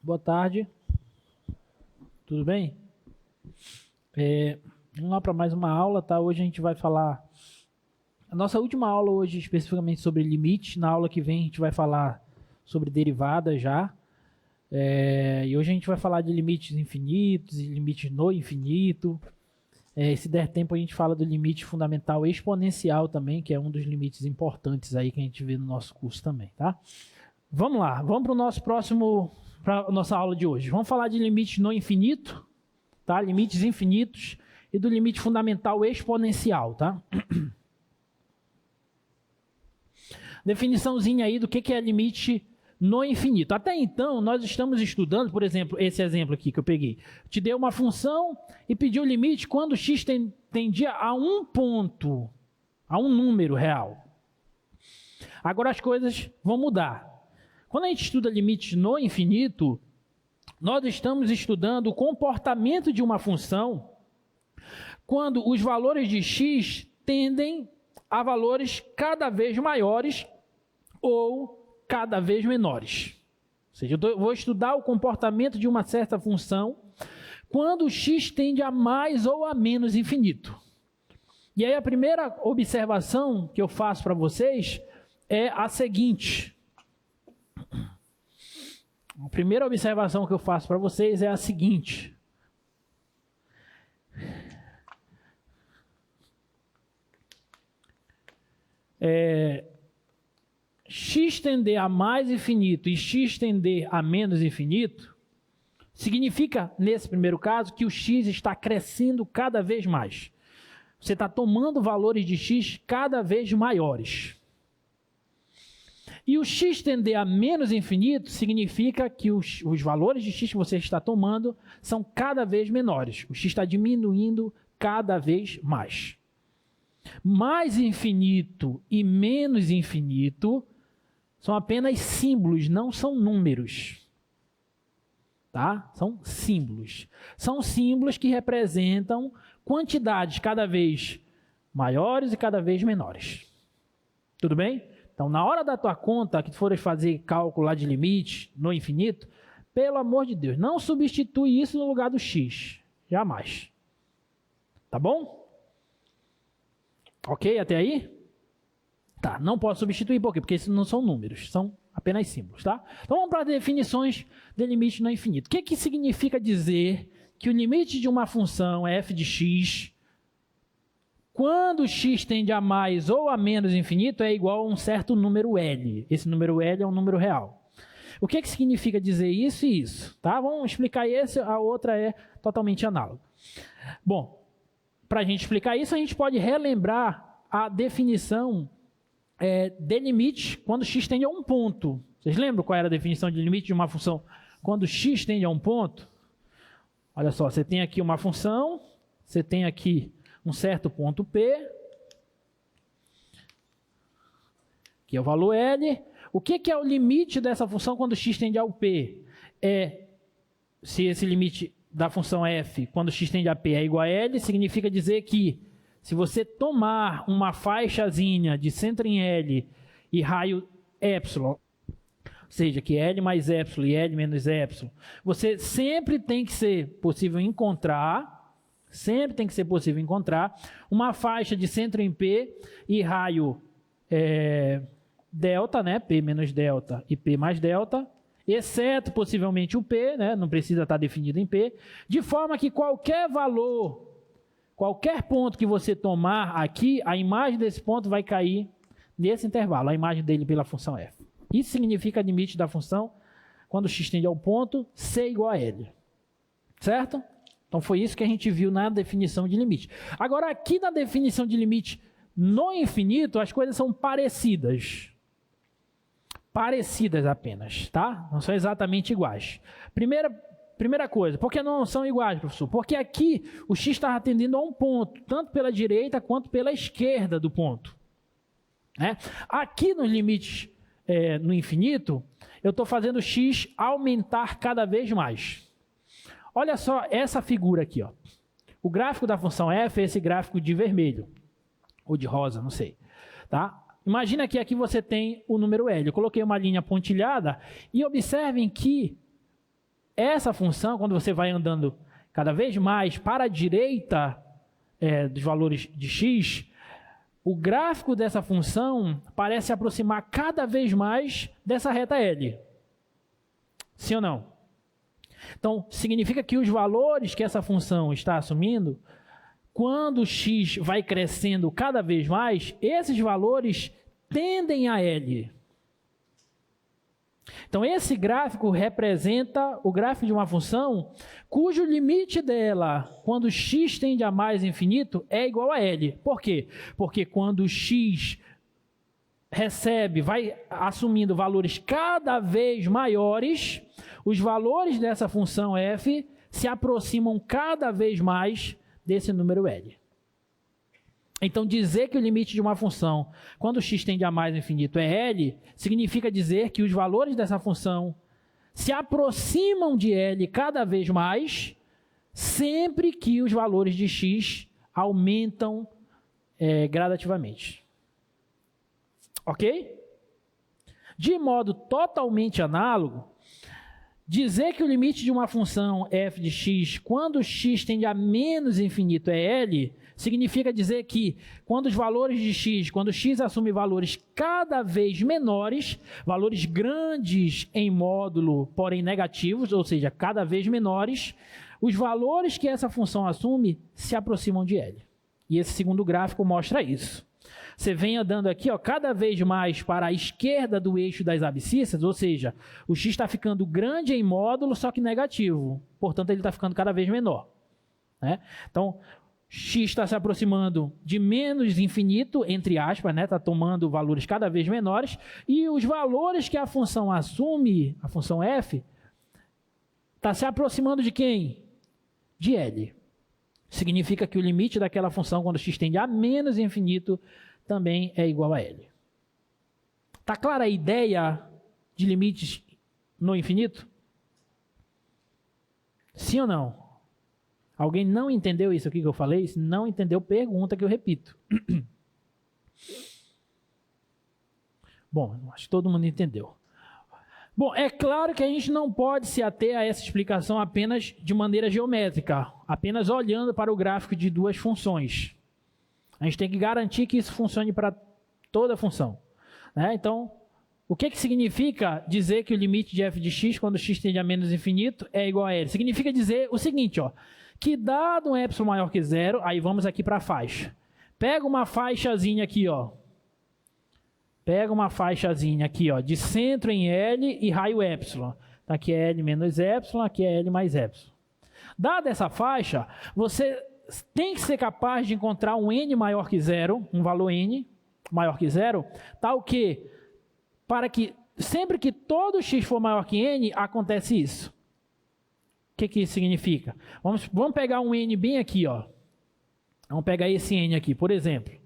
Boa tarde. Tudo bem? Vamos lá para mais uma aula, tá? Hoje a gente vai falar... A nossa última aula hoje especificamente sobre limite. Na aula que vem a gente vai falar sobre derivadas já. E hoje a gente vai falar de limites infinitos e limites no infinito. Se der tempo a gente fala do limite fundamental exponencial também, que é um dos limites importantes aí que a gente vê no nosso curso também, tá? Vamos lá, vamos para o nosso próximo... para a nossa aula de hoje. Vamos falar de limites no infinito, tá? Limites infinitos e do limite fundamental exponencial, tá? Definiçãozinha aí do que é limite no infinito. Até então, nós estamos estudando, por exemplo, esse exemplo aqui que eu peguei. Te dei uma função e pedi o limite quando x tendia a um ponto, a um número real. Agora as coisas vão mudar. Quando a gente estuda limites no infinito, nós estamos estudando o comportamento de uma função quando os valores de x tendem a valores cada vez maiores ou cada vez menores. Ou seja, eu vou estudar o comportamento de uma certa função quando o x tende a mais ou a menos infinito. E aí a primeira observação que eu faço para vocês é a seguinte... A primeira observação que eu faço para vocês é a seguinte. X tender a mais infinito e x tender a menos infinito, significa, nesse primeiro caso, que o x está crescendo cada vez mais. Você está tomando valores de x cada vez maiores. E o x tender a menos infinito significa que os valores de x que você está tomando são cada vez menores. O x está diminuindo cada vez mais. Mais infinito e menos infinito são apenas símbolos, não são números. Tá? São símbolos. São símbolos que representam quantidades cada vez maiores e cada vez menores. Tudo bem? Então, na hora da tua conta, que tu fores fazer cálculo lá de limite no infinito, pelo amor de Deus, não substitui isso no lugar do x. Jamais. Tá bom? Ok? Até aí? Tá, não posso substituir, por quê? Porque isso não são números, são apenas símbolos, tá? Então, vamos para as definições de limite no infinito. O que significa dizer que o limite de uma função f de x... Quando x tende a mais ou a menos infinito, é igual a um certo número L. Esse número L é um número real. O que significa dizer isso e isso? Tá? Vamos explicar esse, a outra é totalmente análoga. Bom, para a gente explicar isso, a gente pode relembrar a definição de limite quando x tende a um ponto. Vocês lembram qual era a definição de limite de uma função quando x tende a um ponto? Olha só, você tem aqui uma função, você tem aqui um certo ponto P, que é o valor L. O que é o limite dessa função quando x tende ao P? Se esse limite da função f, quando x tende a P é igual a L, significa dizer que se você tomar uma faixazinha de centro em L e raio epsilon, ou seja, que L mais epsilon e L menos epsilon, você sempre tem que ser possível encontrar uma faixa de centro em P e raio delta, né? P menos delta e P mais delta, exceto possivelmente o P, né? Não precisa estar definido em P, de forma que qualquer valor, qualquer ponto que você tomar aqui, a imagem desse ponto vai cair nesse intervalo, a imagem dele pela função f. Isso significa limite da função quando x tende ao ponto c igual a L. Certo? Então, foi isso que a gente viu na definição de limite. Agora, aqui na definição de limite no infinito, as coisas são parecidas. Parecidas apenas, tá? Não são exatamente iguais. Primeira coisa, por que não são iguais, professor? Porque aqui o x está atendendo a um ponto, tanto pela direita quanto pela esquerda do ponto. Né? Aqui nos limites no infinito, eu estou fazendo o x aumentar cada vez mais. Olha só essa figura aqui, ó. O gráfico da função f é esse gráfico de vermelho, ou de rosa, não sei. Tá? Imagina que aqui você tem o número L. Eu coloquei uma linha pontilhada e observem que essa função, quando você vai andando cada vez mais para a direita dos valores de x, o gráfico dessa função parece se aproximar cada vez mais dessa reta L. Sim ou não? Então, significa que os valores que essa função está assumindo, quando x vai crescendo cada vez mais, esses valores tendem a L. Então, esse gráfico representa o gráfico de uma função cujo limite dela, quando x tende a mais infinito, é igual a L. Por quê? Porque quando x vai assumindo valores cada vez maiores, os valores dessa função f se aproximam cada vez mais desse número L. Então, dizer que o limite de uma função, quando x tende a mais infinito, é L, significa dizer que os valores dessa função se aproximam de L cada vez mais, sempre que os valores de x aumentam gradativamente. Ok? De modo totalmente análogo, dizer que o limite de uma função f de x, quando x tende a menos infinito, é L, significa dizer que quando os valores de x, quando x assume valores cada vez menores, valores grandes em módulo, porém negativos, ou seja, cada vez menores, os valores que essa função assume se aproximam de L. E esse segundo gráfico mostra isso. Você vem andando aqui, cada vez mais para a esquerda do eixo das abscissas, ou seja, o x está ficando grande em módulo, só que negativo. Portanto, ele está ficando cada vez menor. Né? Então, x está se aproximando de menos infinito, entre aspas, está tomando valores cada vez menores, e os valores que a função assume, a função f, está se aproximando de quem? De L. Significa que o limite daquela função, quando x tende a menos infinito, também é igual a L. Está clara a ideia de limites no infinito? Sim ou não? Alguém não entendeu isso aqui que eu falei? Se não entendeu, pergunta que eu repito. Bom, acho que todo mundo entendeu. Bom, é claro que a gente não pode se ater a essa explicação apenas de maneira geométrica, apenas olhando para o gráfico de duas funções. A gente tem que garantir que isso funcione para toda função. Né? Então, o que significa dizer que o limite de f de x, quando x tende a menos infinito, é igual a L? Significa dizer o seguinte, que dado um epsilon maior que zero, aí vamos aqui para a faixa. Pega uma faixazinha aqui, Pega uma faixazinha aqui, de centro em L e raio epsilon. Então, aqui é L menos epsilon, aqui é L mais epsilon. Dada essa faixa, você tem que ser capaz de encontrar um n maior que zero, um valor n maior que zero, tal que, para que sempre que todo x for maior que n, acontece isso. O que isso significa? Vamos pegar um n bem aqui, Vamos pegar esse n aqui, por exemplo.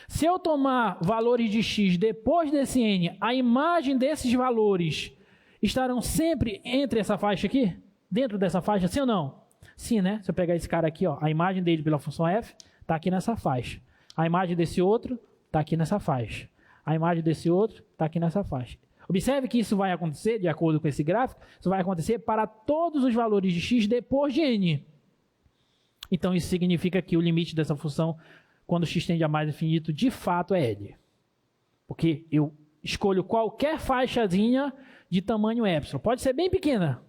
Se eu tomar valores de x depois desse n, a imagem desses valores estarão sempre entre essa faixa aqui? Dentro dessa faixa, sim ou não? Sim, né? Se eu pegar esse cara aqui, a imagem dele pela função f está aqui nessa faixa. A imagem desse outro está aqui nessa faixa. A imagem desse outro está aqui nessa faixa. Observe que isso vai acontecer, de acordo com esse gráfico, isso vai acontecer para todos os valores de x depois de n. Então, isso significa que o limite dessa função, quando x tende a mais infinito, de fato é L. Porque eu escolho qualquer faixazinha de tamanho epsilon. Pode ser bem pequena.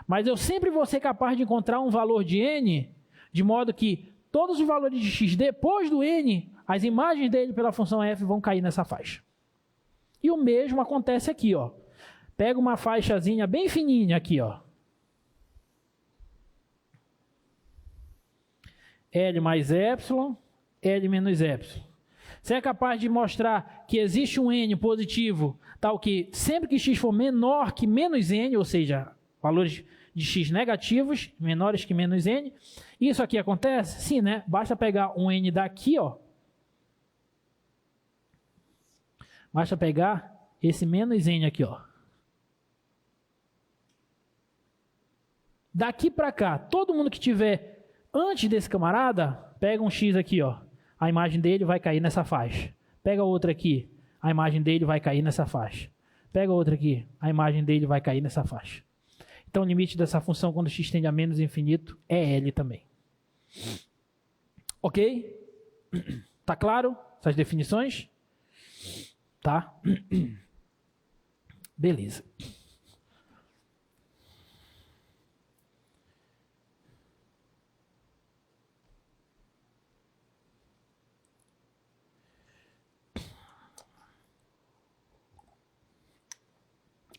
Mas eu sempre vou ser capaz de encontrar um valor de n, de modo que todos os valores de x depois do n, as imagens dele pela função f vão cair nessa faixa. E o mesmo acontece aqui, Pega uma faixazinha bem fininha aqui, L mais epsilon, L menos epsilon. Você é capaz de mostrar que existe um n positivo, tal que sempre que x for menor que menos n, ou seja, valores de x negativos, menores que menos n. Isso aqui acontece? Sim, né? Basta pegar um n daqui, Basta pegar esse menos n aqui, Daqui para cá, todo mundo que tiver antes desse camarada, pega um x aqui, A imagem dele vai cair nessa faixa. Pega outra aqui, a imagem dele vai cair nessa faixa. Pega outra aqui, a imagem dele vai cair nessa faixa. Então o limite dessa função quando x tende a menos infinito é L também. Ok? Tá claro essas definições? Tá? Beleza.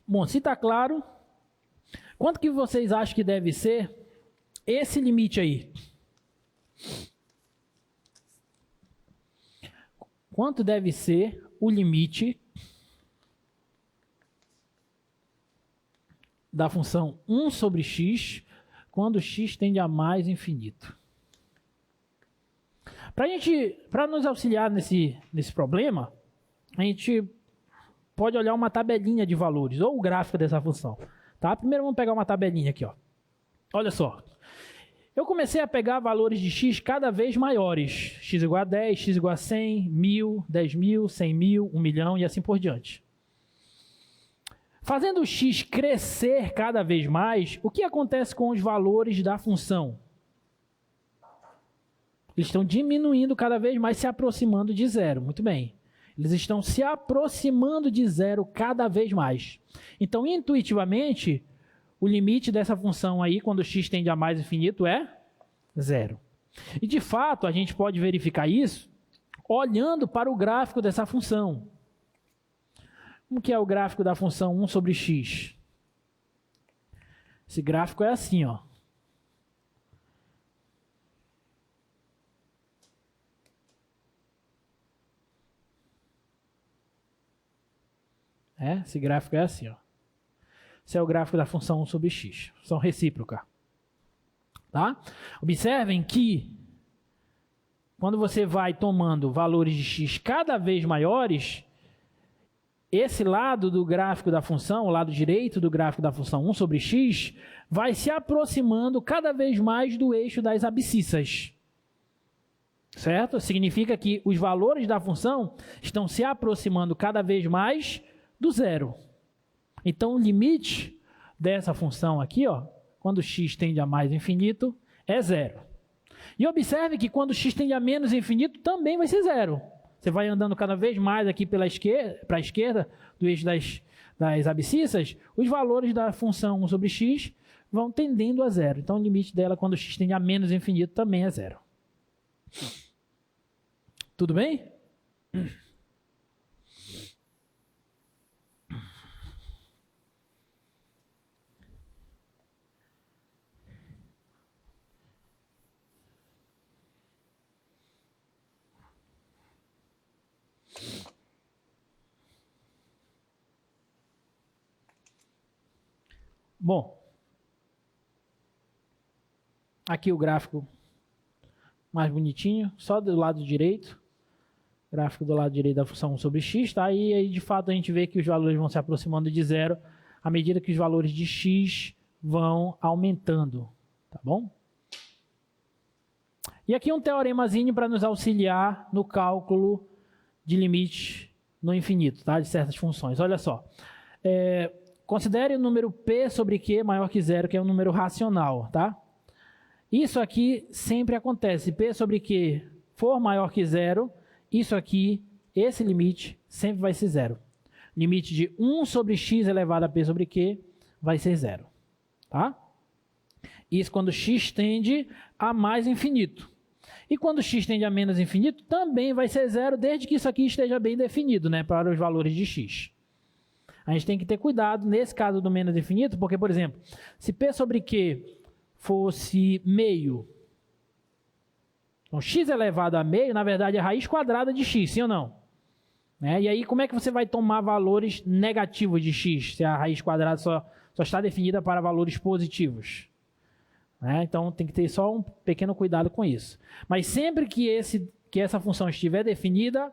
Bom, se está claro, quanto que vocês acham que deve ser esse limite aí? Quanto deve ser o limite da função 1 sobre x quando x tende a mais infinito? Para nos auxiliar nesse problema, a gente pode olhar uma tabelinha de valores, ou o gráfico dessa função. Tá? Primeiro vamos pegar uma tabelinha aqui. Ó. Olha só. Eu comecei a pegar valores de x cada vez maiores. X igual a 10, x igual a 100, 1000, 10.000, 100.000, 1 milhão e assim por diante. Fazendo o x crescer cada vez mais, o que acontece com os valores da função? Eles estão diminuindo cada vez mais, se aproximando de zero. Muito bem. Eles estão se aproximando de zero cada vez mais. Então, intuitivamente, o limite dessa função aí, quando x tende a mais infinito, é zero. E, de fato, a gente pode verificar isso olhando para o gráfico dessa função. Como que é o gráfico da função 1 sobre x? Esse gráfico é assim, ó. Esse gráfico é assim, ó. Esse é o gráfico da função 1 sobre x, função recíproca. Tá? Observem que quando você vai tomando valores de x cada vez maiores, esse lado do gráfico da função, o lado direito do gráfico da função 1 sobre x, vai se aproximando cada vez mais do eixo das abscissas. Certo? Significa que os valores da função estão se aproximando cada vez mais do zero. Então, o limite dessa função aqui, ó, quando x tende a mais infinito, é zero. E observe que quando x tende a menos infinito, também vai ser zero. Você vai andando cada vez mais aqui para a esquerda, do eixo das abscissas, os valores da função 1 sobre x vão tendendo a zero. Então, o limite dela, quando x tende a menos infinito, também é zero. Tudo bem? Bom, aqui o gráfico mais bonitinho, só do lado direito. Gráfico do lado direito da função 1 sobre x, tá? E aí, de fato, a gente vê que os valores vão se aproximando de zero à medida que os valores de x vão aumentando, tá bom? E aqui um teoremazinho para nos auxiliar no cálculo de limite no infinito, tá? De certas funções. Olha só. Considere o número p sobre q maior que zero, que é um número racional, tá? Isso aqui sempre acontece. P sobre q for maior que zero, isso aqui, esse limite, sempre vai ser zero. Limite de 1 sobre x elevado a p sobre q vai ser zero, tá? Isso quando x tende a mais infinito. E quando x tende a menos infinito, também vai ser zero, desde que isso aqui esteja bem definido, né, para os valores de x. A gente tem que ter cuidado nesse caso do menos infinito, porque, por exemplo, se p sobre q fosse meio, então x elevado a meio, na verdade, é a raiz quadrada de x, sim ou não? E aí, como é que você vai tomar valores negativos de x, se a raiz quadrada só está definida para valores positivos? Então, tem que ter só um pequeno cuidado com isso. Mas sempre que essa função estiver definida,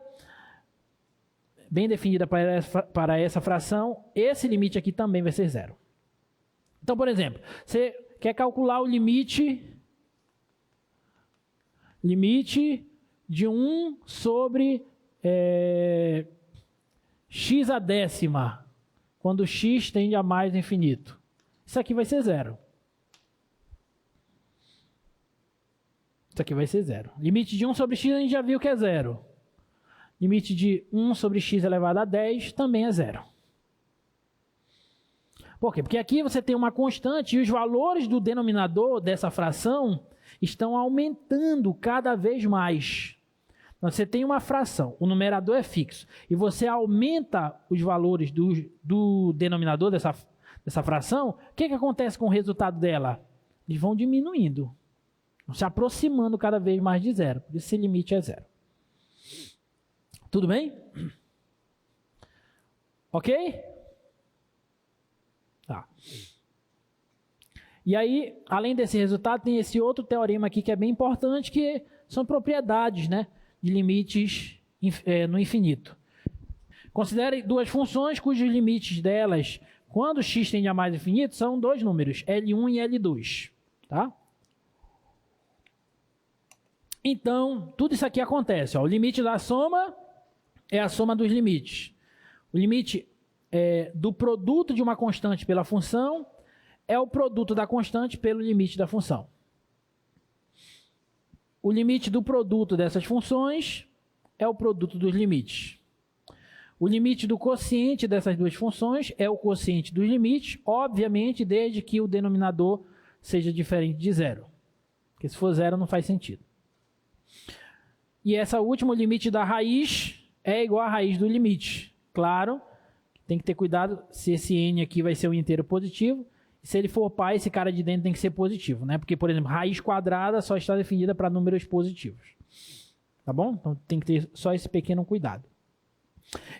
bem definida para essa fração, esse limite aqui também vai ser zero. Então, por exemplo, você quer calcular o limite de 1 sobre x à décima quando x tende a mais infinito. Isso aqui vai ser zero. Isso aqui vai ser zero. Limite de 1 sobre x a gente já viu que é zero. Limite de 1 sobre x elevado a 10 também é zero. Por quê? Porque aqui você tem uma constante e os valores do denominador dessa fração estão aumentando cada vez mais. Então, você tem uma fração, o numerador é fixo, e você aumenta os valores do denominador dessa fração, o que acontece com o resultado dela? Eles vão diminuindo, vão se aproximando cada vez mais de zero. Por isso esse limite é zero. Tudo bem? Ok? Tá. E aí, além desse resultado, tem esse outro teorema aqui que é bem importante, que são propriedades, né, de limites no infinito. Considere duas funções cujos limites delas, quando x tende a mais infinito, são dois números, L1 e L2. Tá? Então, tudo isso aqui acontece. Ó, o limite da soma é a soma dos limites. O limite do produto de uma constante pela função é o produto da constante pelo limite da função. O limite do produto dessas funções é o produto dos limites. O limite do quociente dessas duas funções é o quociente dos limites, obviamente, desde que o denominador seja diferente de zero. Porque se for zero, não faz sentido. E essa última, o limite da raiz, é igual à raiz do limite. Claro, tem que ter cuidado se esse n aqui vai ser um inteiro positivo. Se ele for par, esse cara de dentro tem que ser positivo, né? Porque, por exemplo, raiz quadrada só está definida para números positivos. Tá bom? Então tem que ter só esse pequeno cuidado.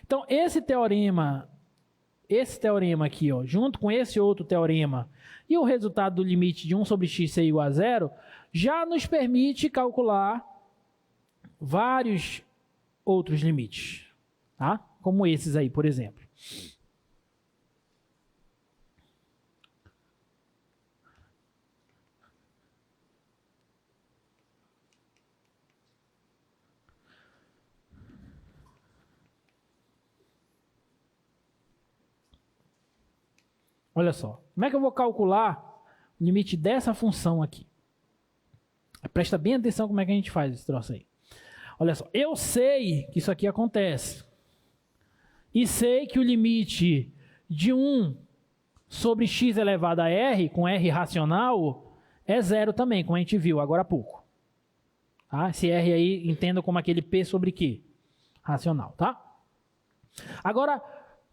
Então, esse teorema aqui, ó, junto com esse outro teorema e o resultado do limite de 1 sobre x ser igual a zero, já nos permite calcular vários outros limites, tá? Como esses aí, por exemplo. Olha só, como é que eu vou calcular o limite dessa função aqui? Presta bem atenção como é que a gente faz esse troço aí. Olha só, eu sei que isso aqui acontece. E sei que o limite de 1 sobre x elevado a r, com r racional, é zero também, como a gente viu agora há pouco. Tá? Esse r aí, entenda como aquele p sobre q, racional, tá? Agora,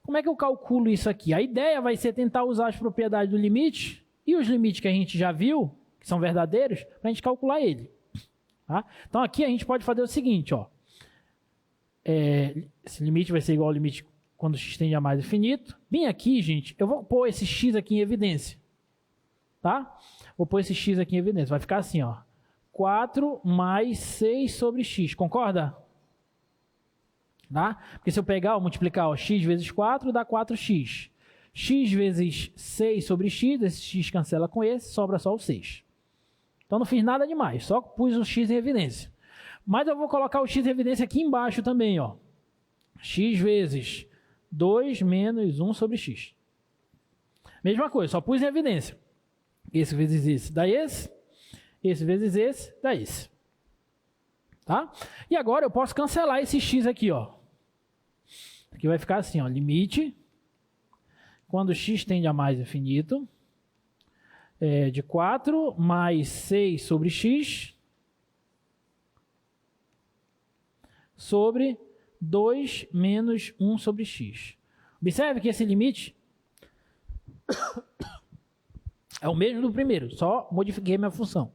como é que eu calculo isso aqui? A ideia vai ser tentar usar as propriedades do limite e os limites que a gente já viu, que são verdadeiros, para a gente calcular ele. Tá? Então aqui a gente pode fazer o seguinte, ó. Esse limite vai ser igual ao limite quando x tende a mais infinito. Bem aqui, gente, eu vou pôr esse x aqui em evidência. Tá? Vou pôr esse x aqui em evidência. Vai ficar assim, ó. 4 mais 6 sobre x. Concorda? Tá? Porque se eu pegar, multiplicar, ó, x vezes 4 dá 4x. X vezes 6 sobre x, esse x cancela com esse, sobra só o 6. Então não fiz nada demais, só pus o x em evidência. Mas eu vou colocar o x em evidência aqui embaixo também, ó. X vezes 2 menos 1 sobre x. Mesma coisa, só pus em evidência. Esse vezes esse dá esse. Esse vezes esse dá esse. Tá? E agora eu posso cancelar esse x aqui, ó. Aqui vai ficar assim, ó, limite, quando x tende a mais infinito, de 4 mais 6 sobre x, sobre 2 menos 1 sobre x. Observe que esse limite é o mesmo do primeiro, só modifiquei minha função.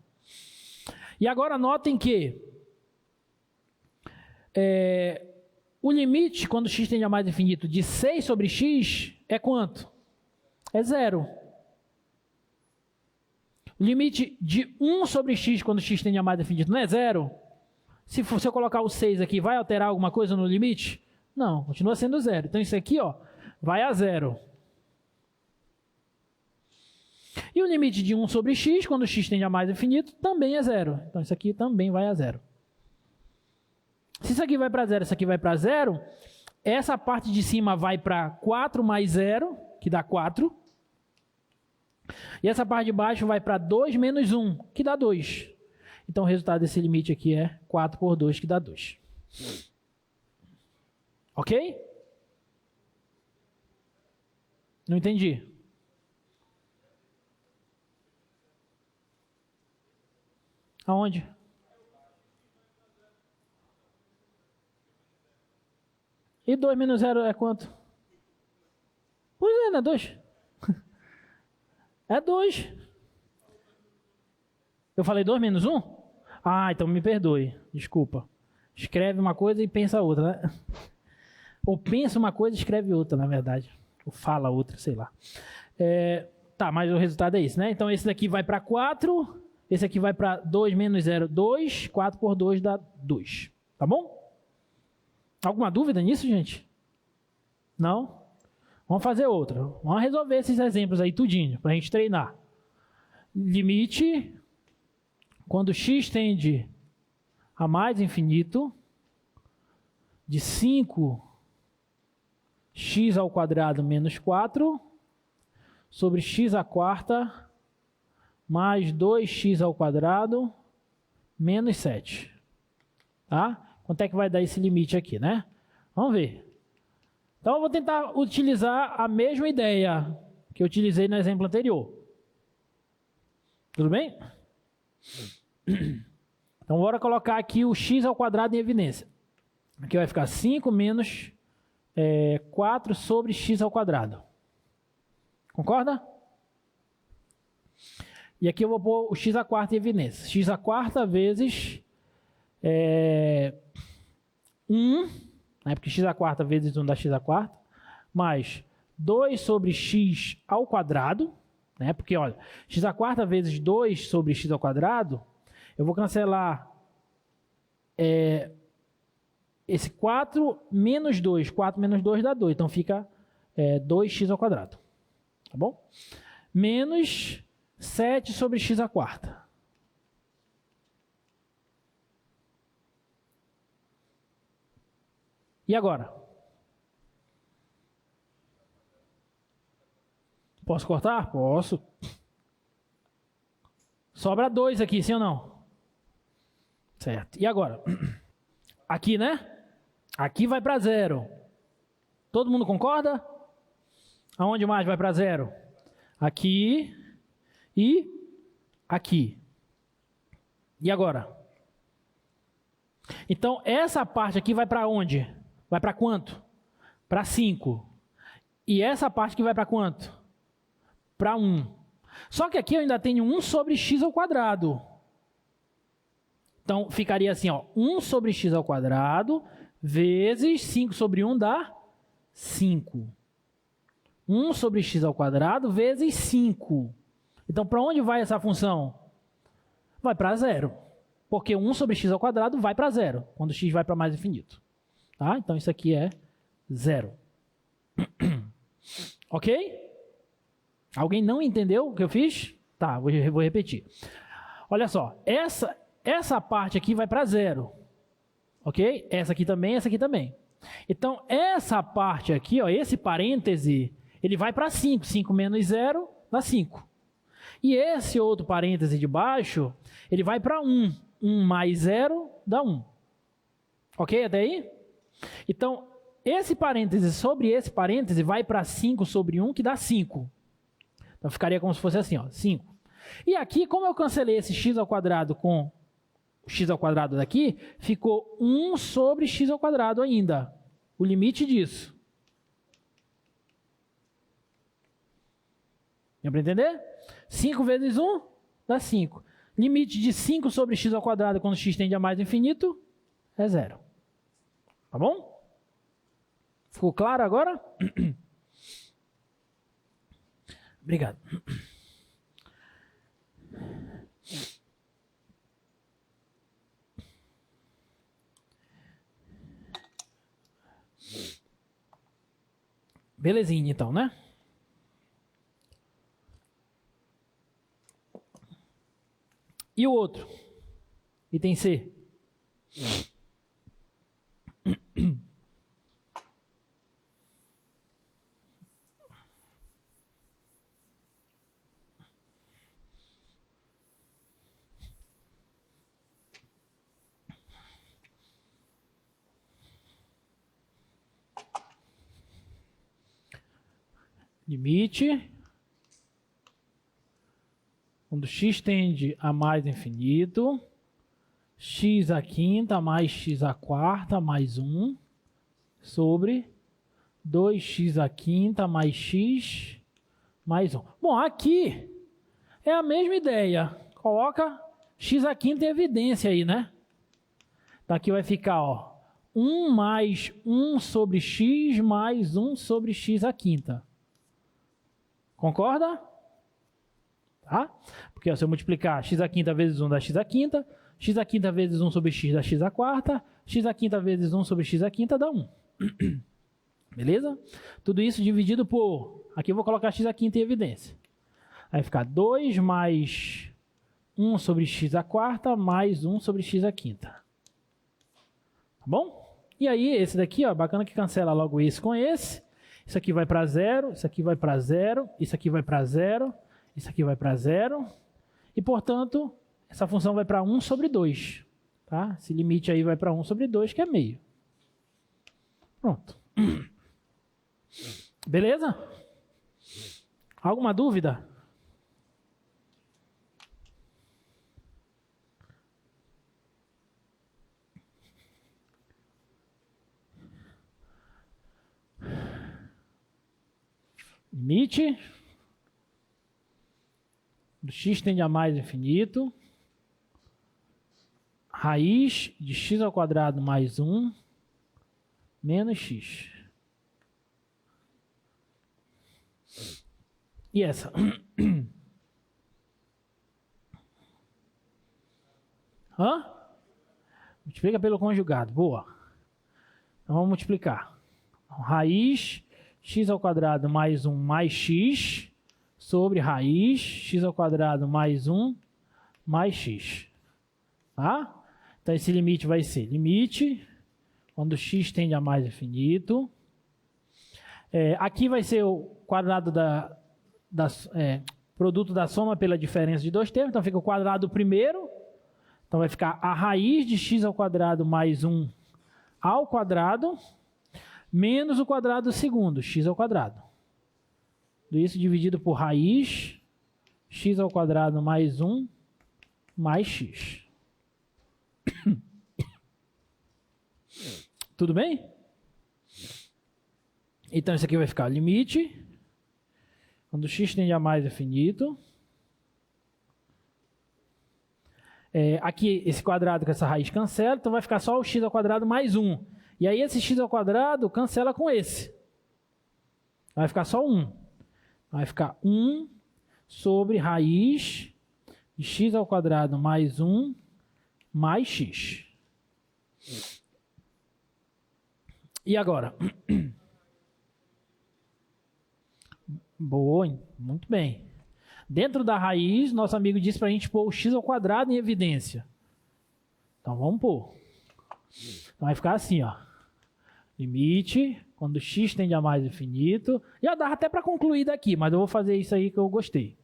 E agora notem que o limite, quando x tende a mais infinito, de 6 sobre x é quanto? É zero. O limite de 1 sobre x, quando x tende a mais infinito, não é zero? Se eu colocar o 6 aqui, vai alterar alguma coisa no limite? Não, continua sendo zero. Então isso aqui, ó, vai a zero. E o limite de 1 sobre x, quando x tende a mais infinito, também é zero. Então isso aqui também vai a zero. Se isso aqui vai para zero, isso aqui vai para zero, essa parte de cima vai para 4 mais 0, que dá 4. E essa parte de baixo vai para 2 menos 1, que dá 2. Então o resultado desse limite aqui é 4 por 2, que dá 2. Ok? Não entendi. Aonde? E 2 menos 0 é quanto? Pois é, não é 2? É 2. Eu falei 2 menos 1? Ah, então me perdoe. Desculpa. Escreve uma coisa e pensa outra, né? Ou pensa uma coisa e escreve outra, na verdade. Ou fala outra, sei lá. Tá, mas o resultado é isso, né? Então esse daqui vai para 4. Esse aqui vai para 2 menos 0, 2. 4 por 2 dá 2. Tá bom? Alguma dúvida nisso, gente? Não? Vamos fazer outra. Vamos resolver esses exemplos aí tudinho, para a gente treinar. Limite, quando x tende a mais infinito, de 5x² menos 4 sobre x² mais 2x² menos 7. Tá? Quanto é que vai dar esse limite aqui, né? Vamos ver. Então, eu vou tentar utilizar a mesma ideia que eu utilizei no exemplo anterior. Tudo bem? Então, bora colocar aqui o x² em evidência. Aqui vai ficar 5 menos 4 sobre x². Concorda? E aqui eu vou pôr o x² em evidência. x² vezes 1, né, porque x² vezes 1 dá x², mais 2 sobre x², né, porque olha, x² vezes 2 sobre x², eu vou cancelar esse 4 menos 2. 4 menos 2 dá 2, então fica 2x². Tá bom? Menos 7 sobre x². E agora? Posso cortar? Posso. Sobra 2 aqui, sim ou não? Certo. E agora? Aqui, né? Aqui vai para 0. Todo mundo concorda? Aonde mais vai para 0? Aqui e aqui. E agora? Então, essa parte aqui vai para onde? Vai para quanto? Para 5. E essa parte aqui vai para quanto? Para 1. Só que aqui eu ainda tenho 1 sobre x². Então, ficaria assim, ó, 1 sobre x² vezes 5 sobre 1 dá 5. 1 sobre x² vezes 5. Então, para onde vai essa função? Vai para 0. Porque 1 sobre x² vai para 0, quando x vai para mais infinito. Tá? Então, isso aqui é 0. Ok? Alguém não entendeu o que eu fiz? Tá, vou repetir. Olha só, essa parte aqui vai para 0. Ok? Essa aqui também, essa aqui também. Então, essa parte aqui, ó, esse parêntese, ele vai para 5. 5 menos 0 dá 5. E esse outro parêntese de baixo, ele vai para 1. 1 mais 0 dá 1. Ok até aí? Então, esse parêntese sobre esse parêntese vai para 5 sobre 1, que dá 5. Então, ficaria como se fosse assim, ó, 5. E aqui, como eu cancelei esse x² com o x² daqui, ficou 1 sobre x² ainda. O limite disso. Deu para entender? 5 vezes 1 dá 5. Limite de 5 sobre x² quando x tende a mais infinito é 0. Tá bom? Ficou claro agora? Obrigado. Belezinha, então, né? E o outro? Item C. limite, quando x tende a mais infinito, x à quinta mais x à quarta mais 1 sobre 2x à quinta mais x mais 1. Bom, aqui é a mesma ideia. Coloca x à quinta em evidência aí, né? Então aqui vai ficar, ó, 1 mais 1 sobre x mais 1 sobre x à quinta. Concorda? Tá? Porque ó, se eu multiplicar x à quinta vezes 1 dá x à quinta vezes 1 sobre x dá x à quarta, x à quinta vezes 1 sobre x à quinta dá 1. Beleza? Tudo isso dividido por... Aqui eu vou colocar x à quinta em evidência. Aí vai ficar 2 mais 1 sobre x à quarta mais 1 sobre x à quinta. Tá bom? E aí, esse daqui, ó, bacana que cancela logo esse com esse. Isso aqui vai para 0, isso aqui vai para 0, isso aqui vai para 0, isso aqui vai para 0. E, portanto, essa função vai para 1 sobre 2. Tá? Esse limite aí vai para 1 sobre 2, que é meio. Pronto. Beleza? Alguma dúvida? Limite do x tende a mais infinito, raiz de x ao quadrado mais 1 menos x. E essa? Hã? Multiplica pelo conjugado. Boa. Então vamos multiplicar. Então, raiz x ao quadrado mais 1 mais x sobre raiz x ao quadrado mais 1 mais x. Tá? Então esse limite vai ser limite quando x tende a mais infinito. Aqui vai ser o quadrado produto da soma pela diferença de dois termos. Então fica o quadrado primeiro. Então vai ficar a raiz de x ao quadrado mais 1 ao quadrado menos o quadrado segundo, x ao quadrado. Tudo isso dividido por raiz x ao quadrado mais 1 mais x. Tudo bem? Então isso aqui vai ficar limite quando x tende a mais infinito. Aqui esse quadrado com essa raiz cancela, então vai ficar só o x ao quadrado mais 1. E aí esse x ao quadrado cancela com esse. Vai ficar só 1. Vai ficar 1 sobre raiz de x ao quadrado mais 1 mais x. E agora? Boa, muito bem. Dentro da raiz, nosso amigo disse para a gente pôr o x ao quadrado em evidência. Então vamos pôr. Então vai ficar assim, ó. Limite, quando x tende a mais infinito. Já dá até para concluir daqui, mas eu vou fazer isso aí que eu gostei.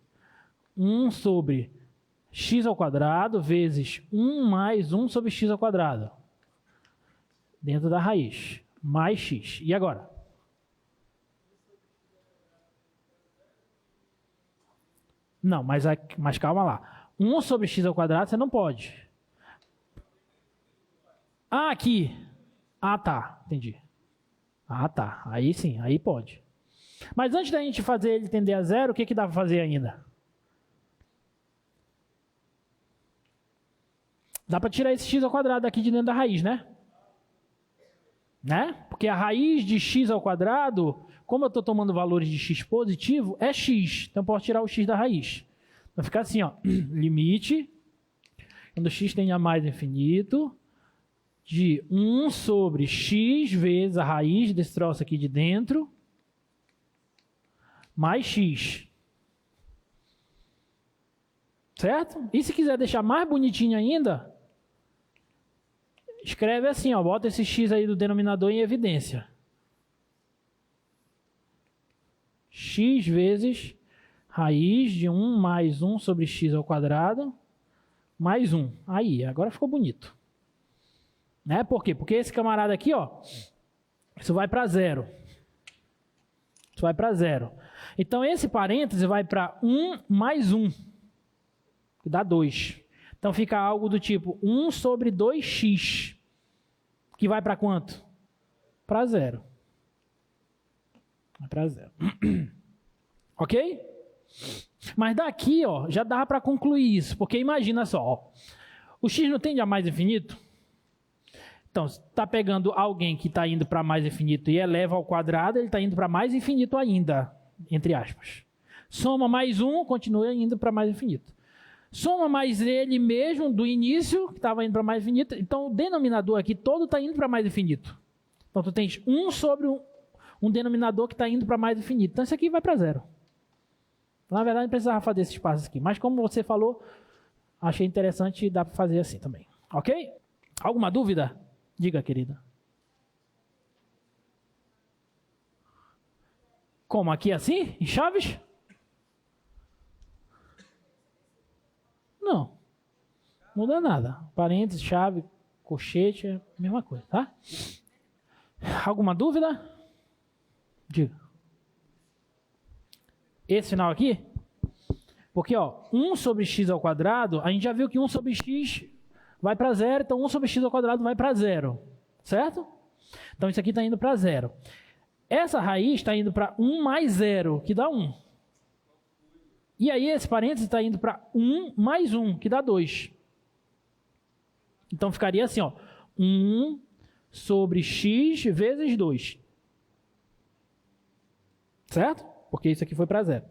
1 sobre x ao quadrado vezes 1 mais 1 sobre x ao quadrado. Dentro da raiz. Mais x. E agora? Não, mas calma lá. 1 sobre x ao quadrado você não pode. Ah, aqui. Ah, tá. Entendi. Ah, tá. Aí sim, aí pode. Mas antes da gente fazer ele tender a zero, o que dá para fazer ainda? Dá para tirar esse x ao quadrado aqui de dentro da raiz, né? Porque a raiz de x ao quadrado, como eu estou tomando valores de x positivo, é x. Então eu posso tirar o x da raiz. Vai ficar assim, ó. Limite, quando x tende a mais infinito, de 1 sobre x vezes a raiz desse troço aqui de dentro, mais x. Certo? E se quiser deixar mais bonitinho ainda, escreve assim, ó, bota esse x aí do denominador em evidência. X vezes raiz de 1 mais 1 sobre x ao quadrado, mais 1. Aí, agora ficou bonito. Por quê? Porque esse camarada aqui, ó, isso vai para zero. Isso vai para zero. Então, esse parêntese vai para 1 mais 1, que dá 2. Então, fica algo do tipo 1 sobre 2x, que vai para quanto? Para 0. Vai para 0. Ok? Mas daqui, ó, já dá para concluir isso, porque imagina só, ó, o x não tende a mais infinito? Então, se está pegando alguém que está indo para mais infinito e eleva ao quadrado, ele está indo para mais infinito ainda, entre aspas. Soma mais 1, continua indo para mais infinito. Soma mais ele mesmo do início, que estava indo para mais infinito. Então, o denominador aqui todo está indo para mais infinito. Então, tu tens 1 sobre um denominador que está indo para mais infinito. Então, isso aqui vai para 0. Na verdade, não precisava fazer esse espaço aqui. Mas, como você falou, achei interessante e dá para fazer assim também. Ok? Alguma dúvida? Diga, querida. Como? Aqui assim? Em chaves? Não. Muda nada. Parênteses, chave, colchete, é a mesma coisa, tá? Alguma dúvida? Diga. Esse final aqui? Porque, ó, 1 sobre x ao quadrado, a gente já viu que 1 sobre x vai para 0, então 1 sobre x ao quadrado vai para 0, certo? Então isso aqui está indo para 0. Essa raiz está indo para 1 mais 0, que dá 1. E aí esse parênteses está indo para 1 mais 1, que dá 2. Então ficaria assim, ó, 1 sobre x vezes 2. Certo? Porque isso aqui foi para 0.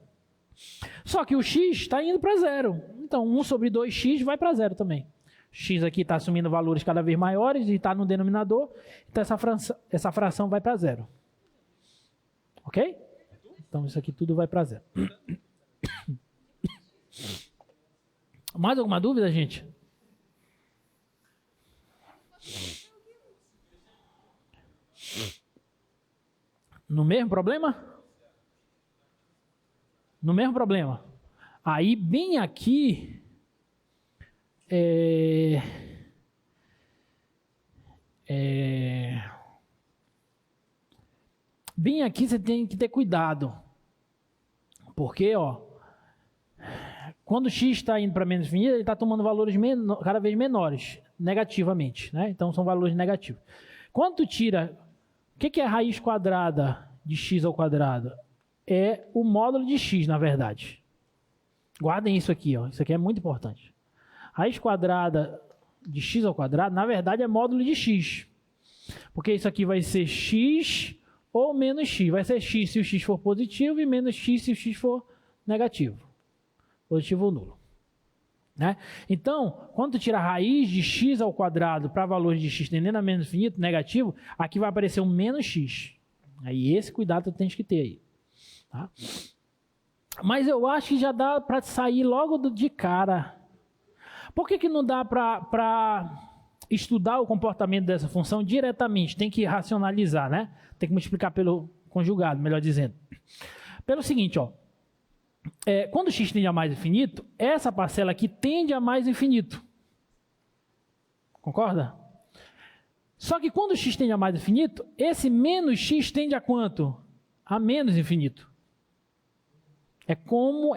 Só que o x está indo para 0. Então 1 sobre 2x vai para 0 também. X aqui está assumindo valores cada vez maiores e está no denominador. Então essa fração vai para 0. Ok? Então isso aqui tudo vai para 0. Mais alguma dúvida, gente? No mesmo problema? No mesmo problema. Aí, bem aqui... Bem aqui você tem que ter cuidado. Porque, ó... Quando x está indo para menos infinito, ele está tomando valores cada vez menores, negativamente, né? Então, são valores negativos. Quando tu tira... O que é a raiz quadrada de x ao quadrado? É o módulo de x, na verdade. Guardem isso aqui, ó. Isso aqui é muito importante. Raiz quadrada de x ao quadrado, na verdade, é módulo de x. Porque isso aqui vai ser x ou menos x. Vai ser x se o x for positivo e menos x se o x for negativo. Positivo ou nulo. Né? Então, quando tu tira a raiz de x ao quadrado para valores de x tendendo a menos infinito, negativo, aqui vai aparecer um menos x. Aí esse cuidado tu tens que ter aí. Tá? Mas eu acho que já dá para sair logo de cara. Por que não dá para estudar o comportamento dessa função diretamente? Tem que racionalizar, né? Tem que multiplicar pelo conjugado, melhor dizendo. Pelo seguinte, ó. Quando x tende a mais infinito, essa parcela aqui tende a mais infinito. Concorda? Só que quando x tende a mais infinito, esse menos x tende a quanto? A menos infinito. É como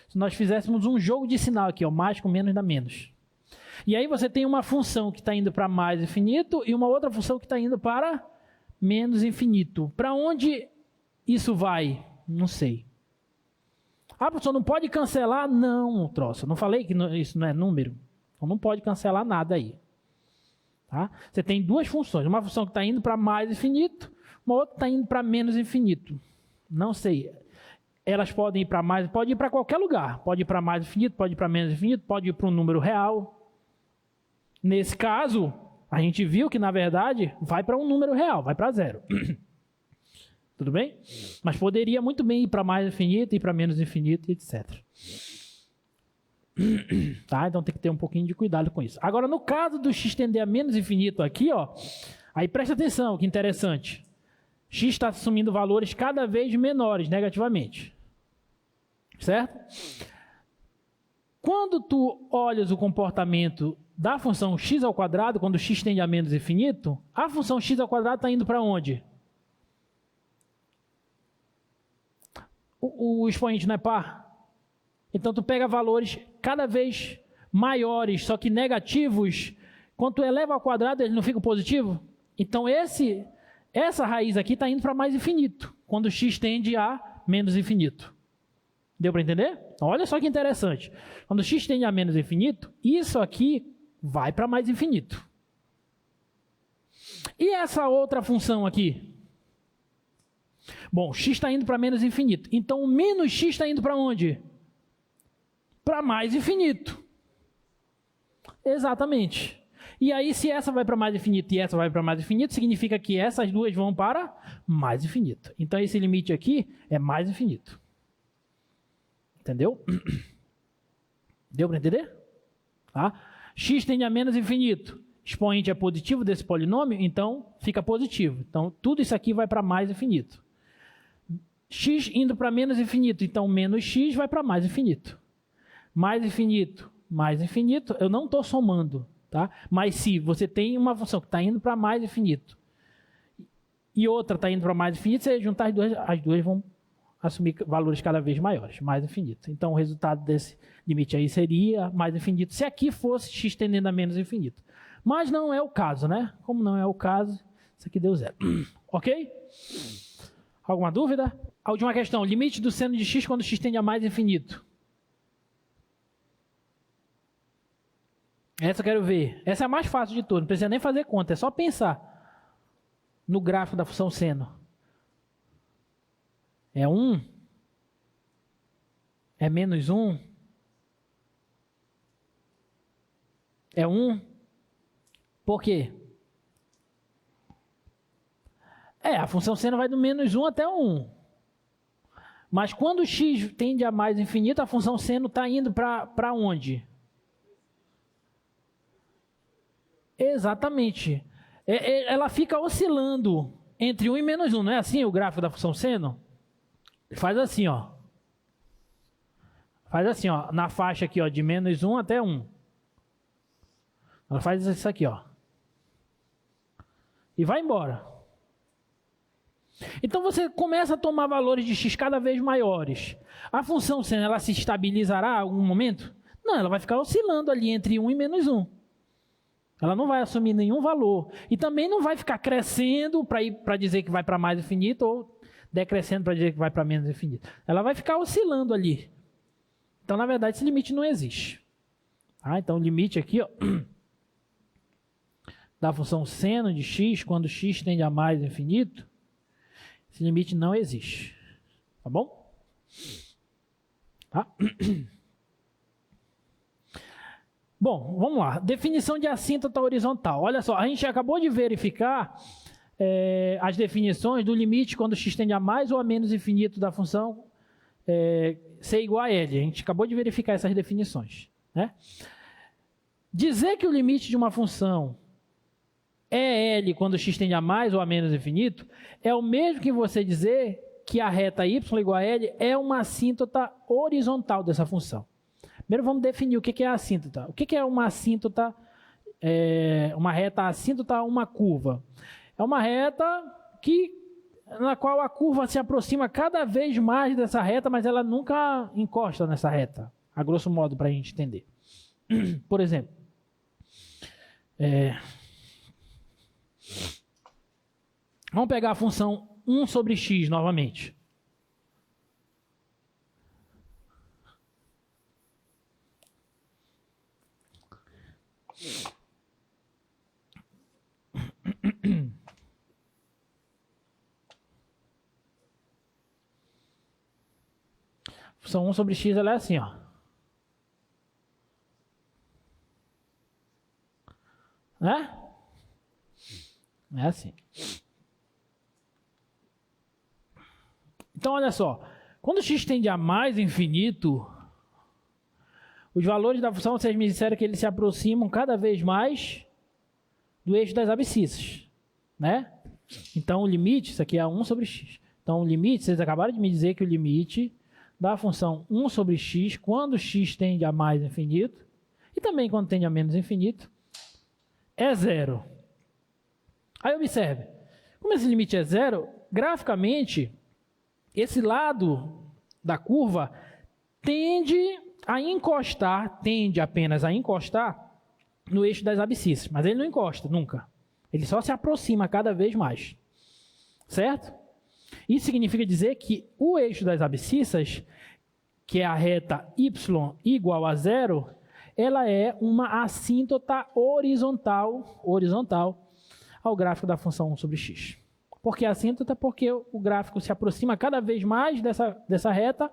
se nós fizéssemos um jogo de sinal aqui, ó, mais com menos dá menos. E aí você tem uma função que está indo para mais infinito e uma outra função que está indo para menos infinito. Para onde isso vai? Não sei. Ah, professor, não pode cancelar? Não, troço. Não falei que isso não é número? Então não pode cancelar nada aí. Tá? Você tem duas funções. Uma função que está indo para mais infinito, uma outra está indo para menos infinito. Não sei. Elas podem ir para mais, pode ir para qualquer lugar. Pode ir para mais infinito, pode ir para menos infinito, pode ir para um número real. Nesse caso, a gente viu que, na verdade, vai para um número real, vai para 0. Tudo bem? Mas poderia muito bem ir para mais infinito, ir para menos infinito, etc. Tá? Então tem que ter um pouquinho de cuidado com isso. Agora, no caso do x tender a menos infinito aqui, ó, aí presta atenção, que interessante. X está assumindo valores cada vez menores, negativamente. Certo? Quando tu olhas o comportamento da função x ao quadrado, quando x tende a menos infinito, a função x ao quadrado está indo para onde? o expoente não é par? Então tu pega valores cada vez maiores, só que negativos. Quando tu eleva ao quadrado, ele não fica positivo? Então essa raiz aqui está indo para mais infinito, quando x tende a menos infinito. Deu para entender? Olha só que interessante. Quando x tende a menos infinito, isso aqui vai para mais infinito. E essa outra função aqui? Bom, x está indo para menos infinito. Então o menos x está indo para onde? Para mais infinito. Exatamente. E aí, se essa vai para mais infinito e essa vai para mais infinito, significa que essas duas vão para mais infinito. Então esse limite aqui é mais infinito. Entendeu? Deu para entender? Tá? X tende a menos infinito. Expoente é positivo desse polinômio, então fica positivo. Então tudo isso aqui vai para mais infinito. X indo para menos infinito, então menos x vai para mais infinito. Mais infinito, eu não estou somando, tá? Mas se você tem uma função que está indo para mais infinito e outra está indo para mais infinito, você juntar as duas vão assumir valores cada vez maiores, mais infinito. Então o resultado desse limite aí seria mais infinito, se aqui fosse x tendendo a menos infinito. Mas não é o caso, né? Como não é o caso, isso aqui deu zero. Ok? Alguma dúvida? A última questão, limite do seno de x quando x tende a mais infinito. Essa eu quero ver. Essa é a mais fácil de todas, não precisa nem fazer conta, é só pensar no gráfico da função seno. É 1? É menos 1? É 1? Por quê? A função seno vai do menos 1 até 1. Mas quando x tende a mais infinito, a função seno está indo para onde? Exatamente. Ela fica oscilando entre 1 e menos 1. Não é assim o gráfico da função seno? Faz assim, ó. Faz assim, ó. Na faixa aqui, ó, de menos 1 até 1. Ela faz isso aqui, ó. E vai embora. Então você começa a tomar valores de x cada vez maiores. A função seno, ela se estabilizará em algum momento? Não, ela vai ficar oscilando ali entre 1 e menos 1. Ela não vai assumir nenhum valor. E também não vai ficar crescendo para dizer que vai para mais infinito ou decrescendo para dizer que vai para menos infinito. Ela vai ficar oscilando ali. Então, na verdade, esse limite não existe. Então, o limite aqui, ó, da função seno de x, quando x tende a mais infinito, esse limite não existe. Tá bom? Tá? Bom, vamos lá. Definição de assíntota horizontal. Olha só, a gente acabou de verificar as definições do limite quando x tende a mais ou a menos infinito da função ser igual a L. A gente acabou de verificar essas definições, né? Dizer que o limite de uma função é L quando x tende a mais ou a menos infinito é o mesmo que você dizer que a reta y igual a L é uma assíntota horizontal dessa função. Primeiro vamos definir o que é assíntota. O que é uma assíntota, uma reta assíntota a uma curva? É uma reta na qual a curva se aproxima cada vez mais dessa reta, mas ela nunca encosta nessa reta, a grosso modo, para a gente entender. Por exemplo, vamos pegar a função 1 sobre x novamente. Função 1 sobre x, ela é assim, ó. Né? É assim. Então, olha só. Quando x tende a mais infinito, os valores da função, vocês me disseram que eles se aproximam cada vez mais do eixo das abscissas, né? Então, o limite, isso aqui é 1 sobre x. Então, o limite, vocês acabaram de me dizer que o limite da função 1 sobre x, quando x tende a mais infinito, e também quando tende a menos infinito, é zero. Aí observe, como esse limite é zero, graficamente, esse lado da curva tende apenas a encostar no eixo das abscissas, mas ele não encosta nunca. Ele só se aproxima cada vez mais. Certo? Isso significa dizer que o eixo das abscissas, que é a reta y igual a 0, ela é uma assíntota horizontal ao gráfico da função 1 sobre x. Por que assíntota? Porque o gráfico se aproxima cada vez mais dessa reta,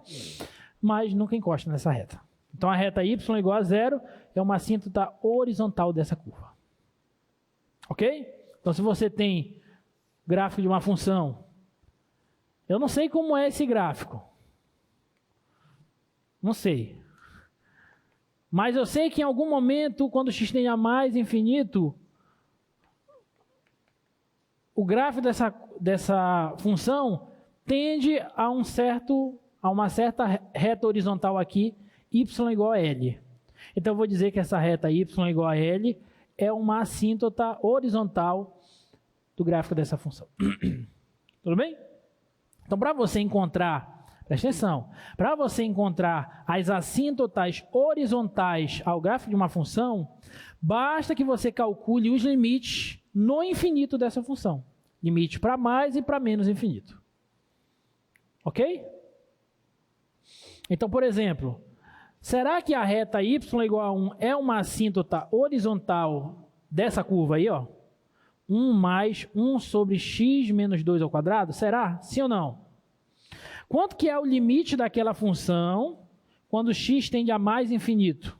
mas nunca encosta nessa reta. Então a reta y igual a 0 é uma assíntota horizontal dessa curva. Ok? Então se você tem gráfico de uma função, eu não sei como é esse gráfico. Não sei. Mas eu sei que em algum momento, quando x tende a mais infinito, o gráfico dessa função tende a uma certa reta horizontal aqui, y igual a L. Então eu vou dizer que essa reta y igual a L é uma assíntota horizontal do gráfico dessa função. Tudo bem? Então para você encontrar, presta atenção, para você encontrar as assíntotas horizontais ao gráfico de uma função, basta que você calcule os limites no infinito dessa função. Limite para mais e para menos infinito. Ok? Então, por exemplo, será que a reta y igual a 1 é uma assíntota horizontal dessa curva aí, ó? 1 mais 1 sobre x menos 2 ao quadrado? Será? Sim ou não? Quanto que é o limite daquela função quando x tende a mais infinito?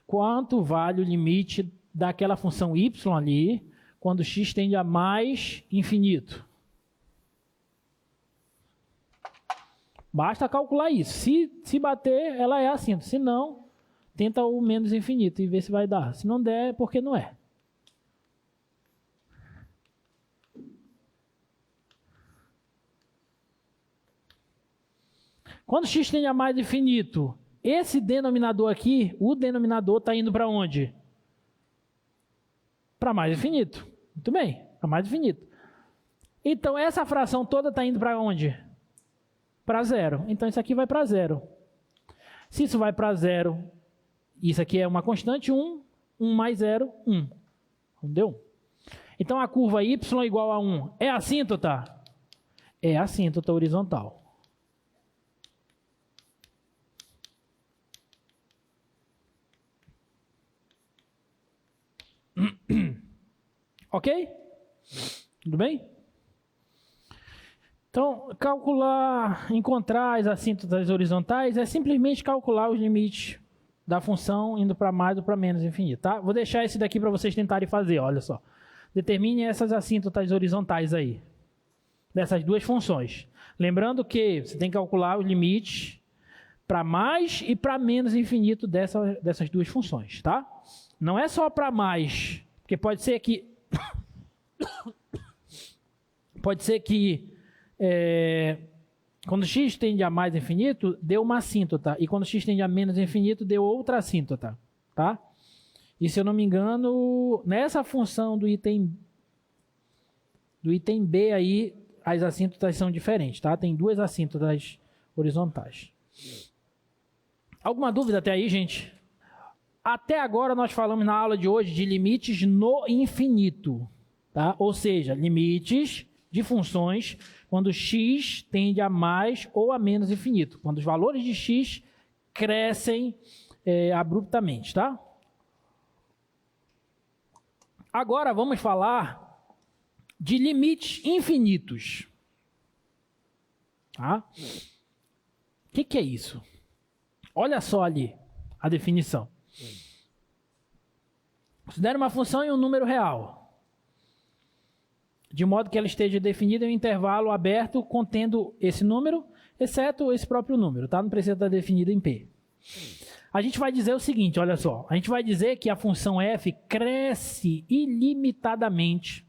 Quanto vale o limite daquela função y ali quando x tende a mais infinito? Basta calcular isso. Se bater, ela é assíntota. Se não, tenta o menos infinito e vê se vai dar. Se não der, é porque não é. Quando x tende a mais infinito, esse denominador aqui, o denominador está indo para onde? Para mais infinito. Muito bem, para mais infinito. Então, essa fração toda está indo para onde? Para 0. Então, isso aqui vai para 0. Se isso vai para 0, isso aqui é uma constante, 1. 1 mais 0, 1. Entendeu? Então, a curva y igual a 1 é assíntota? É assíntota horizontal. Ok? Tudo bem? Então, encontrar as assíntotas horizontais é simplesmente calcular os limites da função indo para mais ou para menos infinito, tá? Vou deixar esse daqui para vocês tentarem fazer, olha só. Determine essas assíntotas horizontais aí, dessas duas funções. Lembrando que você tem que calcular os limites para mais e para menos infinito dessas duas funções, tá? Não é só para mais, porque pode ser que quando x tende a mais infinito, deu uma assíntota, e quando x tende a menos infinito, deu outra assíntota, tá? E se eu não me engano, nessa função do item B aí, as assíntotas são diferentes, tá? Tem duas assíntotas horizontais. Alguma dúvida até aí, gente? Até agora nós falamos na aula de hoje de limites no infinito, tá? Ou seja, limites de funções quando x tende a mais ou a menos infinito, quando os valores de x crescem abruptamente, tá? Agora vamos falar de limites infinitos. Tá? O que é isso? Olha só ali a definição. Considere uma função em um número real, de modo que ela esteja definida em um intervalo aberto contendo esse número, exceto esse próprio número, tá? Não precisa estar definida em P. A gente vai dizer o seguinte, olha só. A gente vai dizer que a função f cresce ilimitadamente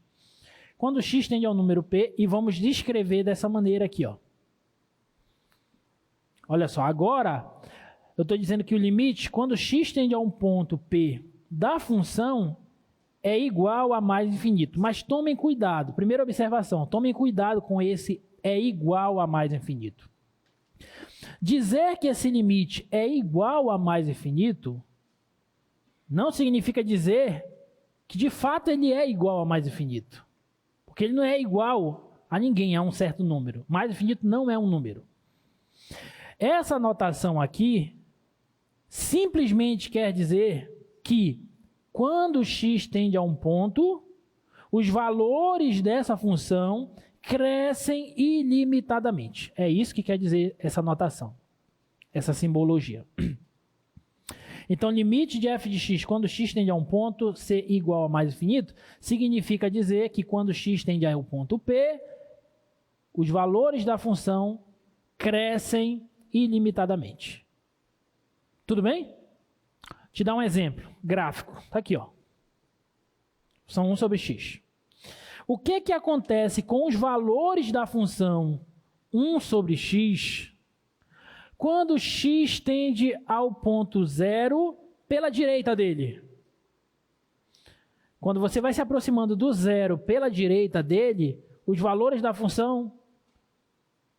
quando x tende ao número P, e vamos descrever dessa maneira aqui, ó. Olha só, agora eu estou dizendo que o limite, quando x tende a um ponto P da função, é igual a mais infinito. Mas tomem cuidado, primeira observação, tomem cuidado com esse é igual a mais infinito. Dizer que esse limite é igual a mais infinito não significa dizer que de fato ele é igual a mais infinito. Porque ele não é igual a ninguém, a um certo número. Mais infinito não é um número. Essa notação aqui simplesmente quer dizer que quando x tende a um ponto, os valores dessa função crescem ilimitadamente. É isso que quer dizer essa notação, essa simbologia. Então, limite de f de x quando x tende a um ponto ser igual a mais infinito, significa dizer que quando x tende a um ponto P, os valores da função crescem ilimitadamente. Tudo bem? Te dar um exemplo gráfico. Está aqui, ó. Função 1 sobre x. O que acontece com os valores da função 1 sobre x quando x tende ao ponto 0 pela direita dele? Quando você vai se aproximando do zero pela direita dele, os valores da função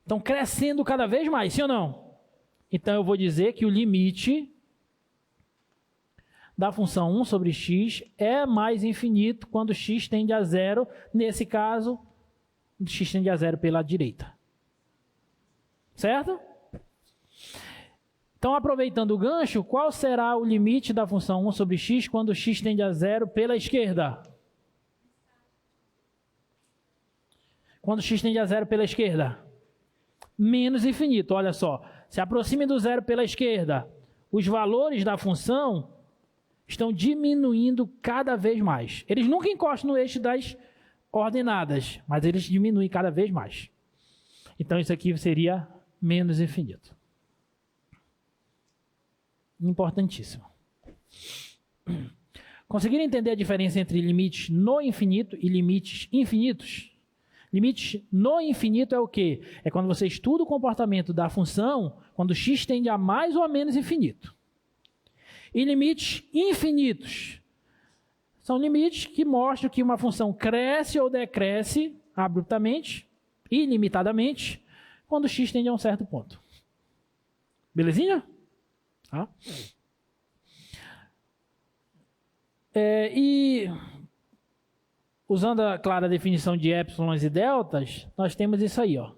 estão crescendo cada vez mais, sim ou não? Então eu vou dizer que o limite da função 1 sobre x é mais infinito quando x tende a zero. Nesse caso, x tende a zero pela direita. Certo? Então, aproveitando o gancho, qual será o limite da função 1 sobre x quando x tende a zero pela esquerda? Quando x tende a zero pela esquerda? Menos infinito, olha só. Se aproxime do zero pela esquerda, os valores da função estão diminuindo cada vez mais. Eles nunca encostam no eixo das ordenadas, mas eles diminuem cada vez mais. Então, isso aqui seria menos infinito. Importantíssimo. Conseguiram entender a diferença entre limites no infinito e limites infinitos? Limites no infinito é o quê? É quando você estuda o comportamento da função quando x tende a mais ou a menos infinito. E limites infinitos são limites que mostram que uma função cresce ou decresce abruptamente, ilimitadamente, quando x tende a um certo ponto. Belezinha? Tá? E usando a clara definição de épsilons e deltas, nós temos isso aí, ó.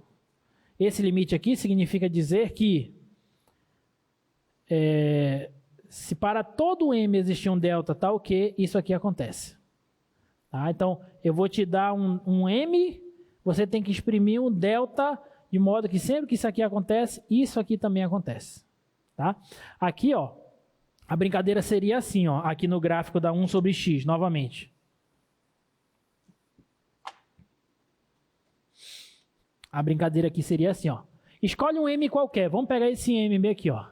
Esse limite aqui significa dizer que se para todo m existir um delta tal que isso aqui acontece. Tá? Então, eu vou te dar um m, você tem que exprimir um delta, de modo que sempre que isso aqui acontece, isso aqui também acontece. Tá? Aqui, ó, a brincadeira seria assim, ó, aqui no gráfico da 1 sobre x, novamente. A brincadeira aqui seria assim, ó. Escolhe um m qualquer, vamos pegar esse m aqui, ó.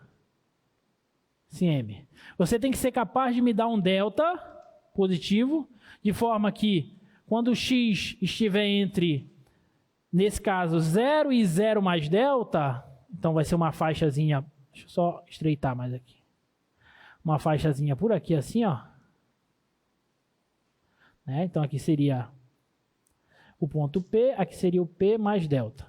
Esse m. Você tem que ser capaz de me dar um delta positivo, de forma que quando x estiver entre, nesse caso, 0 e 0 mais delta, então vai ser uma faixazinha. Deixa eu só estreitar mais aqui. Uma faixazinha por aqui assim, ó. Né? Então aqui seria o ponto P, aqui seria o P mais delta.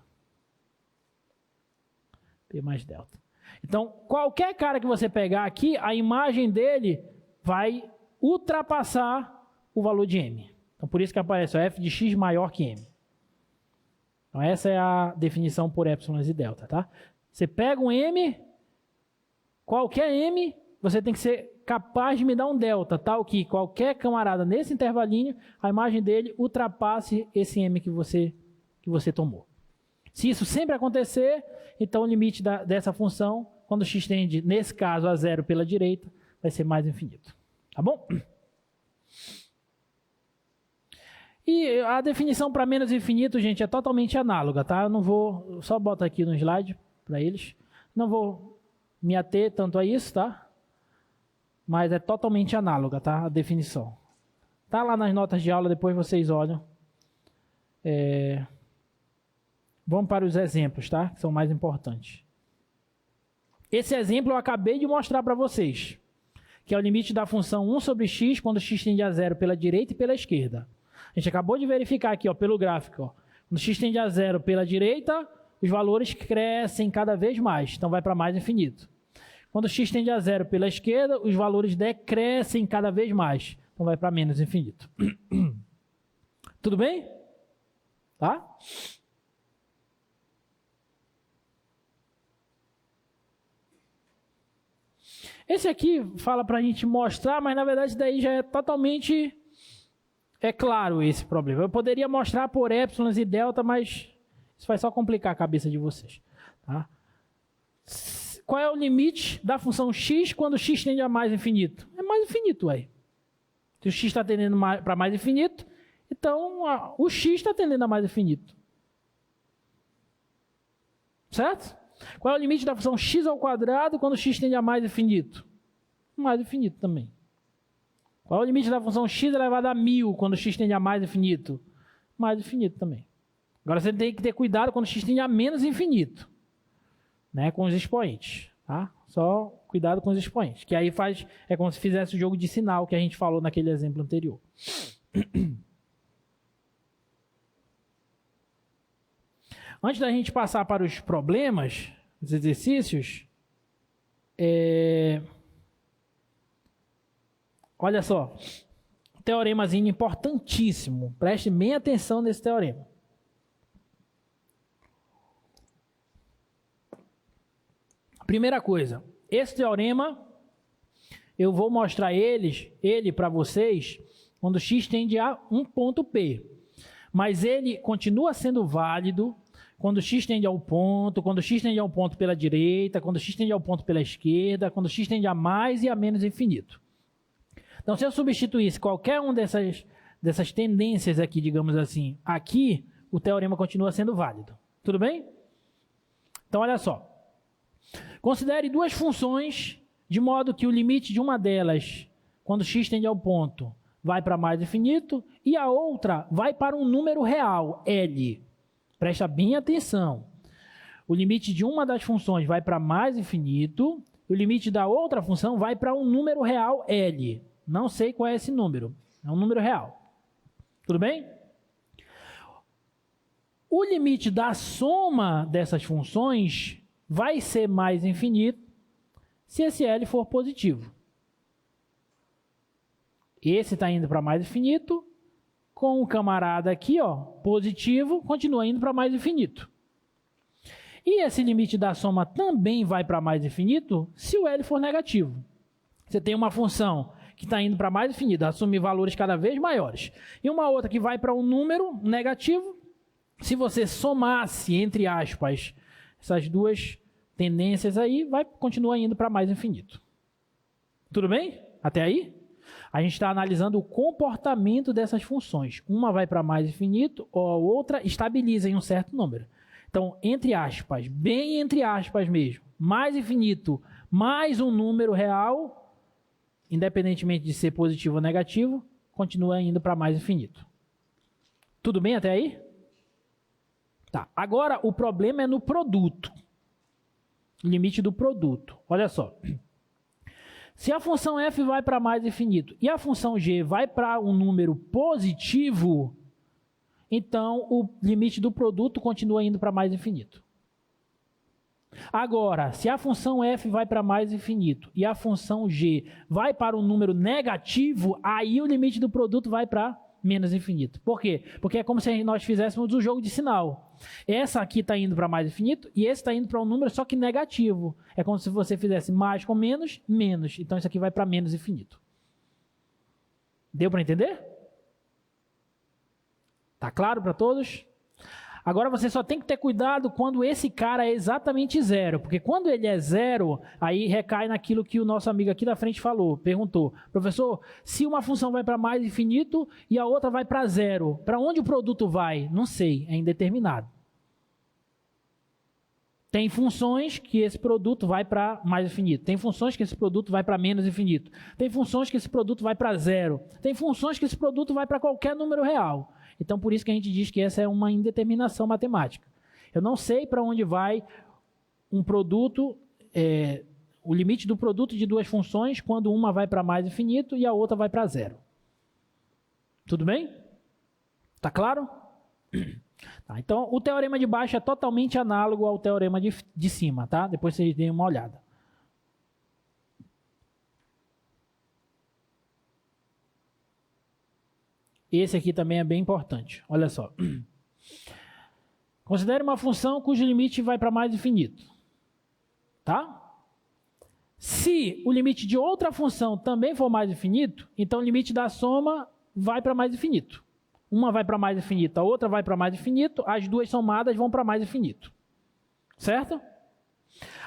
P mais delta. Então, qualquer cara que você pegar aqui, a imagem dele vai ultrapassar o valor de m. Então, por isso que aparece o f de x maior que m. Então, essa é a definição por épsilons e delta, tá? Você pega um m, qualquer m, você tem que ser capaz de me dar um delta, tal que qualquer camarada nesse intervalinho, a imagem dele ultrapasse esse m que você tomou. Se isso sempre acontecer, então o limite dessa função, quando x tende, nesse caso, a zero pela direita, vai ser mais infinito. Tá bom? E a definição para menos infinito, gente, é totalmente análoga, tá? Eu não vou, só botar aqui no slide para eles. Não vou me ater tanto a isso, tá? Mas é totalmente análoga, tá? A definição. Tá lá nas notas de aula, depois vocês olham. Vamos para os exemplos, tá? Que são mais importantes. Esse exemplo eu acabei de mostrar para vocês, que é o limite da função 1 sobre x quando x tende a zero pela direita e pela esquerda. A gente acabou de verificar aqui, ó, pelo gráfico. Ó. Quando x tende a zero pela direita, os valores crescem cada vez mais, então vai para mais infinito. Quando x tende a zero pela esquerda, os valores decrescem cada vez mais, então vai para menos infinito. Tudo bem? Tá? Esse aqui fala para a gente mostrar, mas na verdade daí já é totalmente claro esse problema. Eu poderia mostrar por épsilon e delta, mas isso vai só complicar a cabeça de vocês. Tá? Qual é o limite da função x quando x tende a mais infinito? É mais infinito, ué. Se o x está tendendo para mais infinito, então o x está tendendo a mais infinito. Certo? Qual é o limite da função x ao quadrado quando x tende a mais infinito? Mais infinito também. Qual é o limite da função x elevado a 1000 quando x tende a mais infinito? Mais infinito também. Agora você tem que ter cuidado quando x tende a menos infinito, né, com os expoentes. Tá? Só cuidado com os expoentes, que aí é como se fizesse o jogo de sinal que a gente falou naquele exemplo anterior. Antes da gente passar para os problemas, os exercícios, olha só, teoremazinho importantíssimo, preste bem atenção nesse teorema. Primeira coisa, esse teorema, eu vou mostrar ele para vocês quando x tende a um ponto P, mas ele continua sendo válido quando x tende ao ponto, quando x tende ao ponto pela direita, quando x tende ao ponto pela esquerda, quando x tende a mais e a menos infinito. Então, se eu substituísse qualquer uma dessas tendências aqui, digamos assim, aqui, o teorema continua sendo válido. Tudo bem? Então, olha só. Considere duas funções de modo que o limite de uma delas, quando x tende ao ponto, vai para mais infinito, e a outra vai para um número real, L. Presta bem atenção. O limite de uma das funções vai para mais infinito, e o limite da outra função vai para um número real, L. Não sei qual é esse número. É um número real. Tudo bem? O limite da soma dessas funções vai ser mais infinito se esse L for positivo. Esse está indo para mais infinito, com o camarada aqui, ó, positivo, continua indo para mais infinito. E esse limite da soma também vai para mais infinito se o L for negativo. Você tem uma função que está indo para mais infinito, assume valores cada vez maiores. E uma outra que vai para um número negativo. Se você somasse, entre aspas, essas duas tendências aí, vai continuar indo para mais infinito. Tudo bem? Até aí? A gente está analisando o comportamento dessas funções. Uma vai para mais infinito, ou a outra estabiliza em um certo número. Então, entre aspas, bem entre aspas mesmo, mais infinito, mais um número real, independentemente de ser positivo ou negativo, continua indo para mais infinito. Tudo bem até aí? Tá. Agora, o problema é no produto. Limite do produto. Olha só. Se a função f vai para mais infinito e a função g vai para um número positivo, então o limite do produto continua indo para mais infinito. Agora, se a função f vai para mais infinito e a função g vai para um número negativo, aí o limite do produto vai para menos infinito. Por quê? Porque é como se nós fizéssemos o jogo de sinal. Essa aqui está indo para mais infinito e esse está indo para um número só que negativo. É como se você fizesse mais com menos, menos. Então isso aqui vai para menos infinito. Deu para entender? Tá claro para todos? Agora você só tem que ter cuidado quando esse cara é exatamente zero, porque quando ele é zero, aí recai naquilo que o nosso amigo aqui da frente falou, perguntou, professor, se uma função vai para mais infinito e a outra vai para zero, para onde o produto vai? Não sei, é indeterminado. Tem funções que esse produto vai para mais infinito, tem funções que esse produto vai para menos infinito, tem funções que esse produto vai para zero, tem funções que esse produto vai para qualquer número real. Então, por isso que a gente diz que essa é uma indeterminação matemática. Eu não sei para onde vai um produto, o limite do produto de duas funções, quando uma vai para mais infinito e a outra vai para zero. Tudo bem? Tá claro? Tá, então, o teorema de baixo é totalmente análogo ao teorema de cima, tá? Depois vocês deem uma olhada. Esse aqui também é bem importante. Olha só. Considere uma função cujo limite vai para mais infinito. Tá? Se o limite de outra função também for mais infinito, então o limite da soma vai para mais infinito. Uma vai para mais infinito, a outra vai para mais infinito, as duas somadas vão para mais infinito. Certo?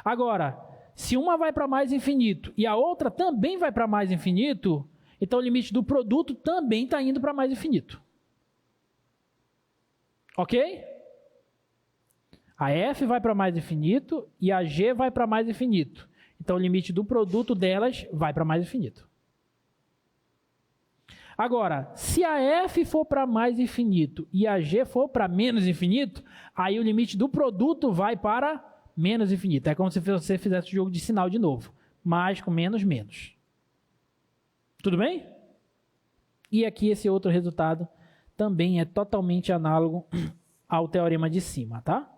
Agora, se uma vai para mais infinito e a outra também vai para mais infinito, então o limite do produto também está indo para mais infinito. Ok? A F vai para mais infinito e a G vai para mais infinito. Então o limite do produto delas vai para mais infinito. Agora, se a F for para mais infinito e a G for para menos infinito, aí o limite do produto vai para menos infinito. É como se você fizesse o jogo de sinal de novo. Mais com menos, menos. Tudo bem? E aqui esse outro resultado também é totalmente análogo ao teorema de cima, tá?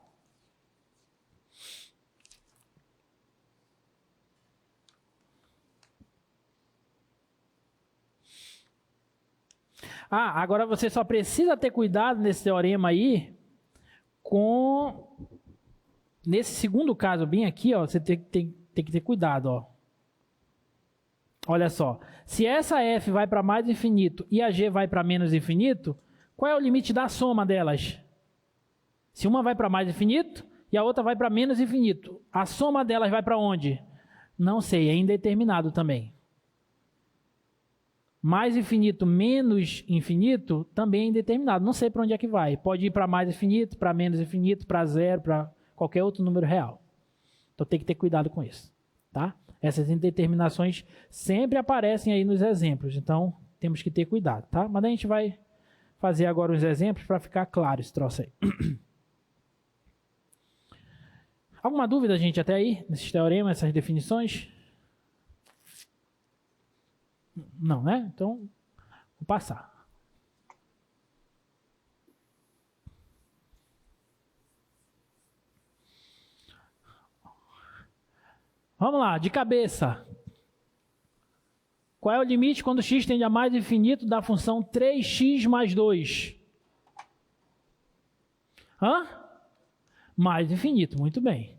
Agora você só precisa ter cuidado nesse teorema aí nesse segundo caso bem aqui, ó, você tem que ter cuidado, ó. Olha só, se essa F vai para mais infinito e a G vai para menos infinito, qual é o limite da soma delas? Se uma vai para mais infinito e a outra vai para menos infinito, a soma delas vai para onde? Não sei, é indeterminado também. Mais infinito menos infinito também é indeterminado, não sei para onde é que vai. Pode ir para mais infinito, para menos infinito, para zero, para qualquer outro número real. Então tem que ter cuidado com isso, tá? Essas indeterminações sempre aparecem aí nos exemplos, então temos que ter cuidado, tá? Mas a gente vai fazer agora os exemplos para ficar claro esse troço aí. Alguma dúvida, gente, até aí, nesses teoremas, essas definições? Não, né? Então, vou passar. Vamos lá, de cabeça. Qual é o limite quando x tende a mais infinito da função 3x mais 2? Mais infinito, muito bem.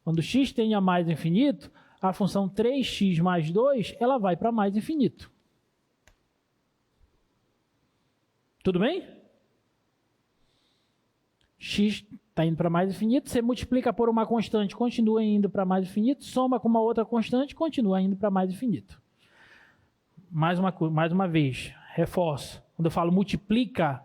Quando x tende a mais infinito, a função 3x mais 2, ela vai para mais infinito. Tudo bem? X está indo para mais infinito, você multiplica por uma constante, continua indo para mais infinito, soma com uma outra constante, continua indo para mais infinito. Mais uma vez, reforço. Quando eu falo multiplica,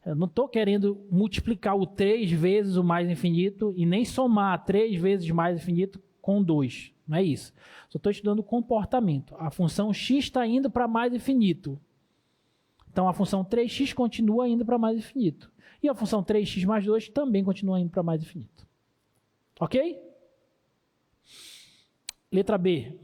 eu não estou querendo multiplicar o 3 vezes o mais infinito e nem somar 3 vezes mais infinito com 2. Não é isso. Só estou estudando o comportamento. A função x está indo para mais infinito. Então a função 3x continua indo para mais infinito. E a função 3x mais 2 também continua indo para mais infinito. Ok? Letra B.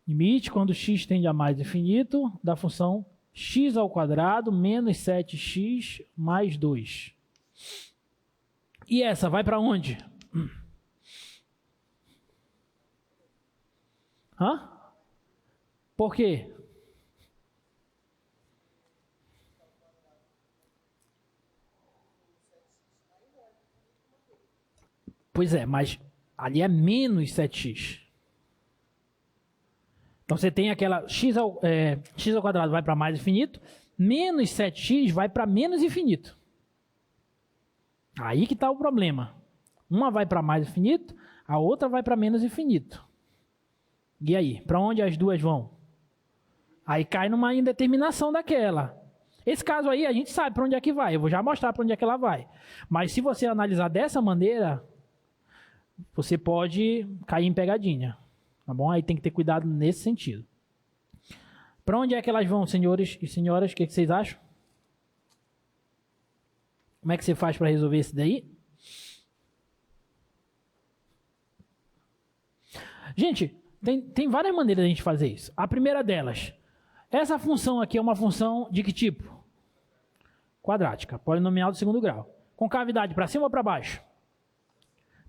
Limite quando x tende a mais infinito da função x ao quadrado menos 7x mais 2. E essa vai para onde? Por quê? Pois é, mas ali é menos 7x. Então você tem aquela x ao quadrado vai para mais infinito, menos 7x vai para menos infinito. Aí que está o problema. Uma vai para mais infinito, a outra vai para menos infinito. E aí, para onde as duas vão? Aí cai numa indeterminação daquela. Esse caso aí a gente sabe para onde é que vai. Eu vou já mostrar para onde é que ela vai. Mas se você analisar dessa maneira, você pode cair em pegadinha. Tá bom? Aí tem que ter cuidado nesse sentido. Para onde é que elas vão, senhores e senhoras? O que vocês acham? Como é que você faz para resolver isso daí? Gente, tem várias maneiras de a gente fazer isso. A primeira delas, essa função aqui é uma função de que tipo? quadrática, polinomial do segundo grau. Concavidade para cima ou para baixo?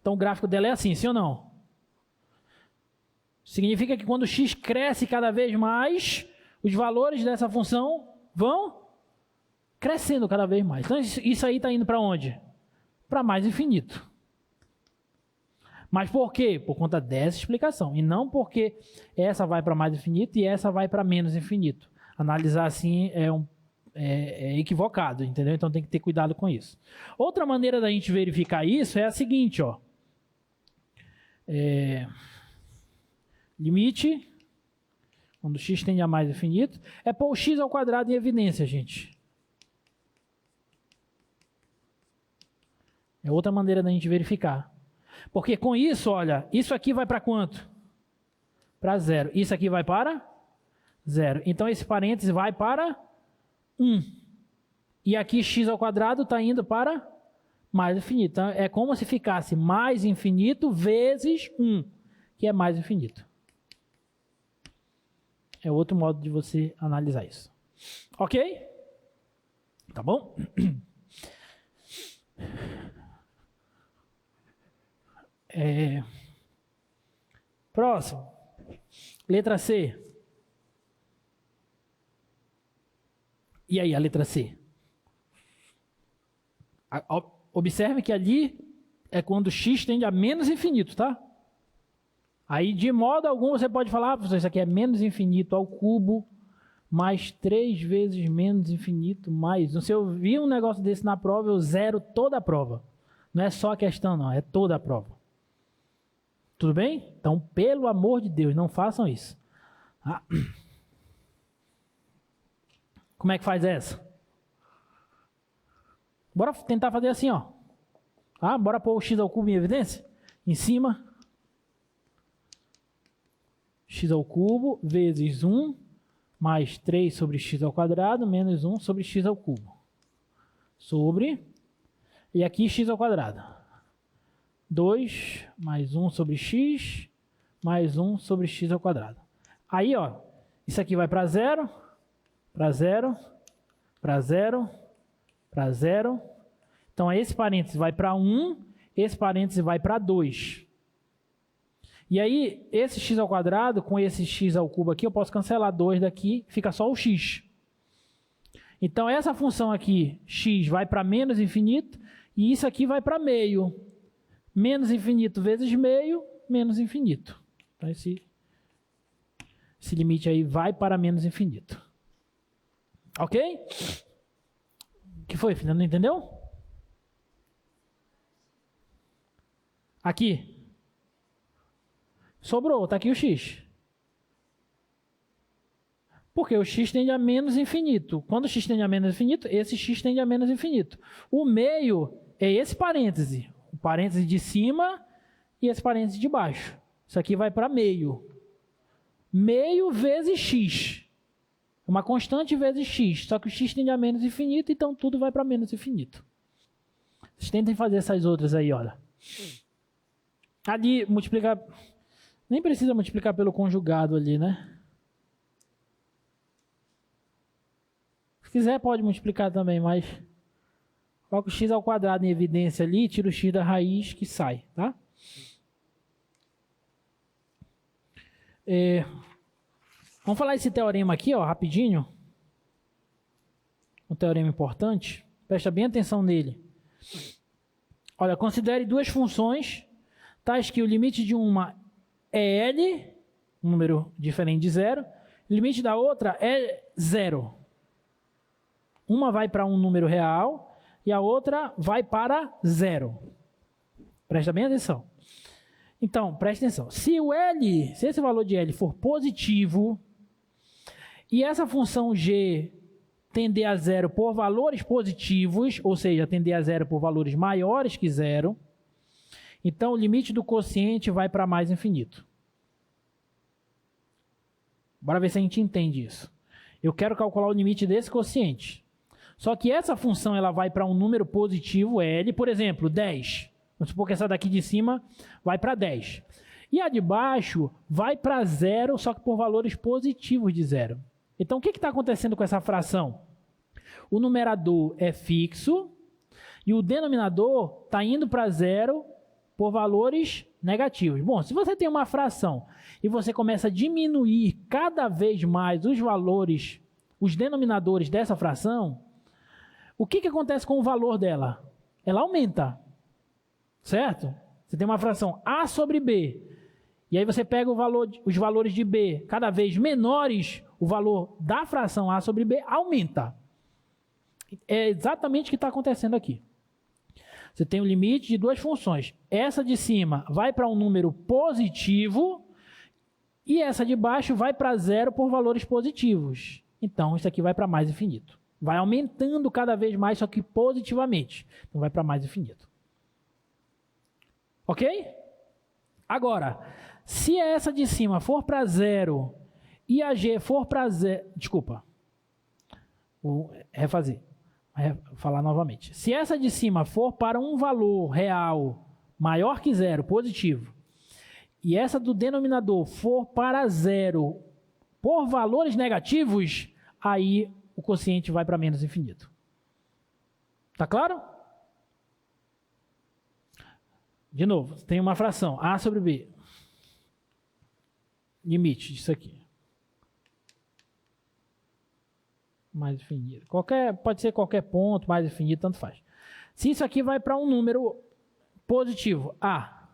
Então o gráfico dela é assim, sim ou não? Significa que quando x cresce cada vez mais, os valores dessa função vão crescendo cada vez mais. Então isso aí está indo para onde? Para mais infinito. Mas por quê? Por conta dessa explicação. E não porque essa vai para mais infinito e essa vai para menos infinito. Analisar assim é equivocado, entendeu? Então tem que ter cuidado com isso. Outra maneira da gente verificar isso é a seguinte, ó. Limite, quando x tende a mais infinito, é pôr o x ao quadrado em evidência, gente. É outra maneira da gente verificar. Porque com isso, olha, isso aqui vai para quanto? Para 0. Isso aqui vai para 0. Então esse parêntese vai para 1. E aqui x ao quadrado está indo para mais infinito. Então é como se ficasse mais infinito vezes 1, que é mais infinito. É outro modo de você analisar isso. Ok? Tá bom? Próximo. Letra C. E aí, a letra C? Observe que ali é quando x tende a menos infinito, tá? Aí, de modo algum, você pode falar, professor, isso aqui é menos infinito ao cubo, mais 3 vezes menos infinito, mais... Se eu vi um negócio desse na prova, eu zero toda a prova. Não é só a questão, não, é toda a prova. Tudo bem? Então, pelo amor de Deus, não façam isso. Ah. Como é que faz essa? Bora tentar fazer assim, ó. Bora pôr o x ao cubo em evidência? Em cima. X ao cubo vezes 1 mais 3 sobre x ao quadrado menos 1 sobre x ao cubo. Sobre. E aqui x ao quadrado. 2 mais 1 sobre x mais 1 sobre x ao quadrado. Aí, ó, isso aqui vai para 0, para 0, para 0, para 0. Então, esse parênteses vai para 1, esse parênteses vai para 2. E aí, esse x ao quadrado com esse x ao cubo aqui, eu posso cancelar 2 daqui, fica só o x. Então, essa função aqui, x, vai para menos infinito, e isso aqui vai para meio. Menos infinito vezes meio, menos infinito. Então, esse limite aí vai para menos infinito. Ok? O que foi, filha? Não entendeu? Aqui. Sobrou, está aqui o x. Porque o x tende a menos infinito. Quando o x tende a menos infinito, esse x tende a menos infinito. O meio é esse parêntese. O parêntese de cima e esse parêntese de baixo. Isso aqui vai para meio. Meio vezes x. Uma constante vezes x. Só que o x tende a menos infinito, então tudo vai para menos infinito. Vocês tentem fazer essas outras aí, olha. Ali, multiplicar... Nem precisa multiplicar pelo conjugado ali, né? Se quiser, pode multiplicar também, mas... Coloca o x ao quadrado em evidência ali, tira o x da raiz que sai, tá? Vamos falar esse teorema aqui, ó, rapidinho. Um teorema importante. Presta bem atenção nele. Olha, considere duas funções, tais que o limite de uma é L, um número diferente de 0, o limite da outra é 0. Uma vai para um número real e a outra vai para 0. Presta bem atenção. Então, presta atenção. Se esse valor de L for positivo e essa função G tender a 0 por valores positivos, ou seja, tender a 0 por valores maiores que 0, então o limite do quociente vai para mais infinito. Bora ver se a gente entende isso. Eu quero calcular o limite desse quociente. Só que essa função ela vai para um número positivo, L, por exemplo, 10. Vamos supor que essa daqui de cima vai para 10. E a de baixo vai para 0, só que por valores positivos de 0. Então, o que está acontecendo com essa fração? o numerador é fixo e o denominador está indo para zero por valores negativos. Bom, se você tem uma fração e você começa a diminuir cada vez mais os valores, os denominadores dessa fração, o que acontece com o valor dela? Ela aumenta, certo? Você tem uma fração A sobre B, e aí você pega os valores de B cada vez menores, o valor da fração A sobre B aumenta. É exatamente o que está acontecendo aqui. Você tem o limite de duas funções. Essa de cima vai para um número positivo e essa de baixo vai para zero por valores positivos. Então, isso aqui vai para mais infinito. Vai aumentando cada vez mais, só que positivamente. Então, vai para mais infinito. Ok? Agora, se essa de cima for para zero e a G for para zero... Desculpa. Vou refazer. Vou falar novamente. Se essa de cima for para um valor real maior que zero, positivo, e essa do denominador for para zero por valores negativos, aí o quociente vai para menos infinito. Tá claro? De novo, tem uma fração, A sobre B. Limite disso aqui. Mais infinito. Pode ser qualquer ponto, mais infinito, tanto faz. Se isso aqui vai para um número positivo, A,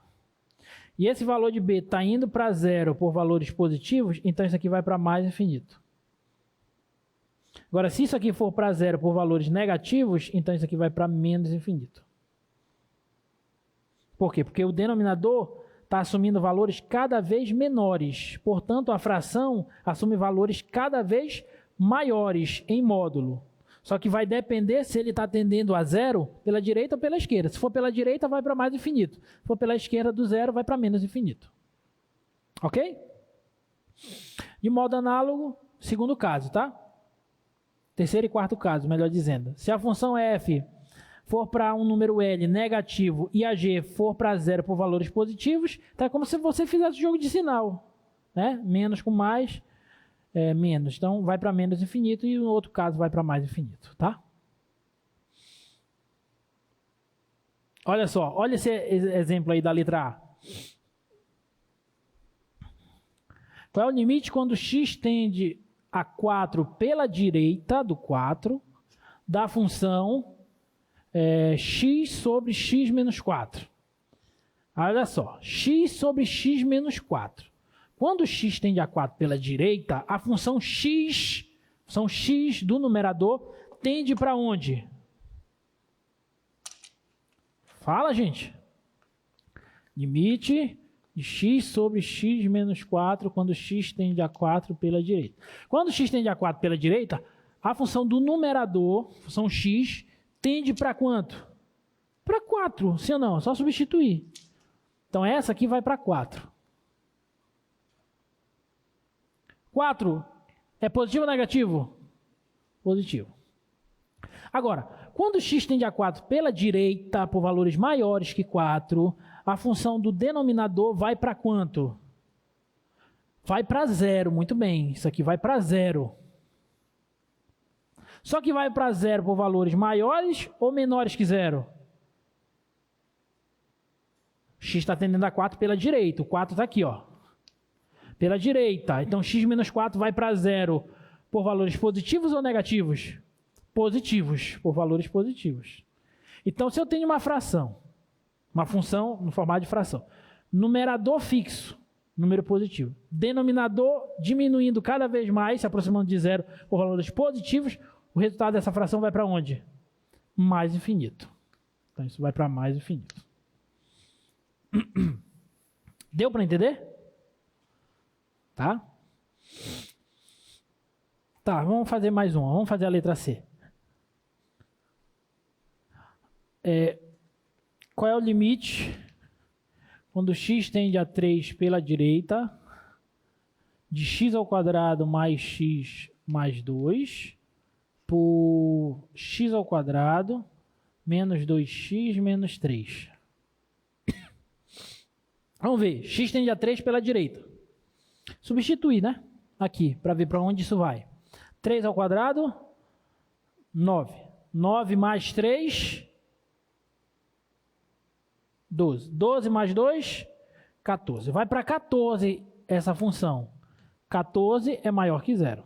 e esse valor de B está indo para zero por valores positivos, então isso aqui vai para mais infinito. Agora, se isso aqui for para zero por valores negativos, então isso aqui vai para menos infinito. Por quê? Porque o denominador está assumindo valores cada vez menores. Portanto, a fração assume valores cada vez maiores em módulo. Só que vai depender se ele está tendendo a zero pela direita ou pela esquerda. Se for pela direita, vai para mais infinito. Se for pela esquerda, do zero, vai para menos infinito. Ok? De modo análogo, segundo caso, tá? Terceiro e quarto caso, melhor dizendo. Se a função f for para um número L negativo e a g for para zero por valores positivos, tá como se você fizesse o jogo de sinal, né? Menos com mais, menos. Então, vai para menos infinito e no outro caso vai para mais infinito, tá? Olha só, olha esse exemplo aí da letra A. Qual é o limite quando x tende a 4 pela direita do 4 da função x sobre x menos 4. Olha só, x sobre x menos 4. Quando x tende a 4 pela direita, a função x do numerador, tende para onde? Fala, gente. Limite de x sobre x menos 4 quando x tende a 4 pela direita. Quando x tende a 4 pela direita, a função do numerador, função x, tende para quanto? Para 4, sim ou não? É só substituir. Então, essa aqui vai para 4. 4 é positivo ou negativo? Positivo. Agora, quando x tende a 4 pela direita, por valores maiores que 4, a função do denominador vai para quanto? Vai para zero, muito bem. Isso aqui vai para zero. Só que vai para zero por valores maiores ou menores que zero? X está tendendo a 4 pela direita. O 4 está aqui, ó. Pela direita. Então, x menos 4 vai para zero por valores positivos ou negativos? Positivos, por valores positivos. Então, se eu tenho uma fração, uma função no formato de fração, numerador fixo, número positivo, denominador diminuindo cada vez mais, se aproximando de zero por valores positivos, o resultado dessa fração vai para onde? Mais infinito. Então, isso vai para mais infinito. Deu para entender? Tá? Tá, vamos fazer mais uma. Vamos fazer a letra C. Qual é o limite quando x tende a 3 pela direita de x ao quadrado mais x mais 2 por x ao quadrado menos 2x menos 3. Vamos ver, x tende a 3 pela direita. Substituir, né? Aqui, para ver para onde isso vai. 3 ao quadrado 9. 9 mais 3, 12. 12 mais 2, 14. Vai para 14 essa função. 14 é maior que 0.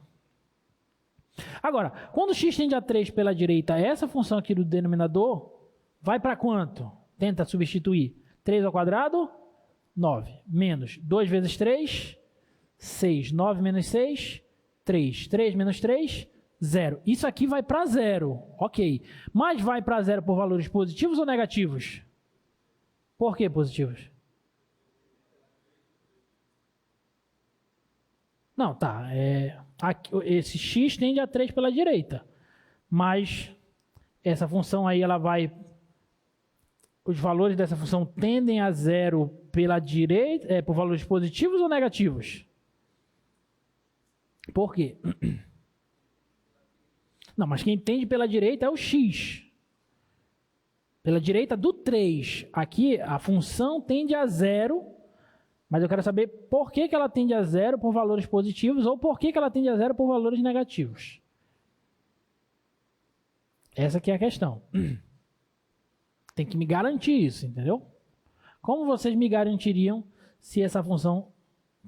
Agora, quando x tende a 3 pela direita, essa função aqui do denominador vai para quanto? Tenta substituir. 3 ao quadrado, 9. Menos 2 vezes 3, 6. 9 menos 6, 3. 3 menos 3, 0. Isso aqui vai para 0. Ok. Mas vai para 0 por valores positivos ou negativos? Por que positivos? Não, tá. Esse x tende a 3 pela direita. Mas essa função aí, ela vai... Os valores dessa função tendem a 0 pela direita, por valores positivos ou negativos? Por quê? Não, mas quem tende pela direita é o x. Pela direita do 3. Aqui a função tende a 0, mas eu quero saber por que ela tende a 0 por valores positivos ou por que ela tende a 0 por valores negativos. Essa aqui é a questão. Tem que me garantir isso, entendeu? Como vocês me garantiriam se essa função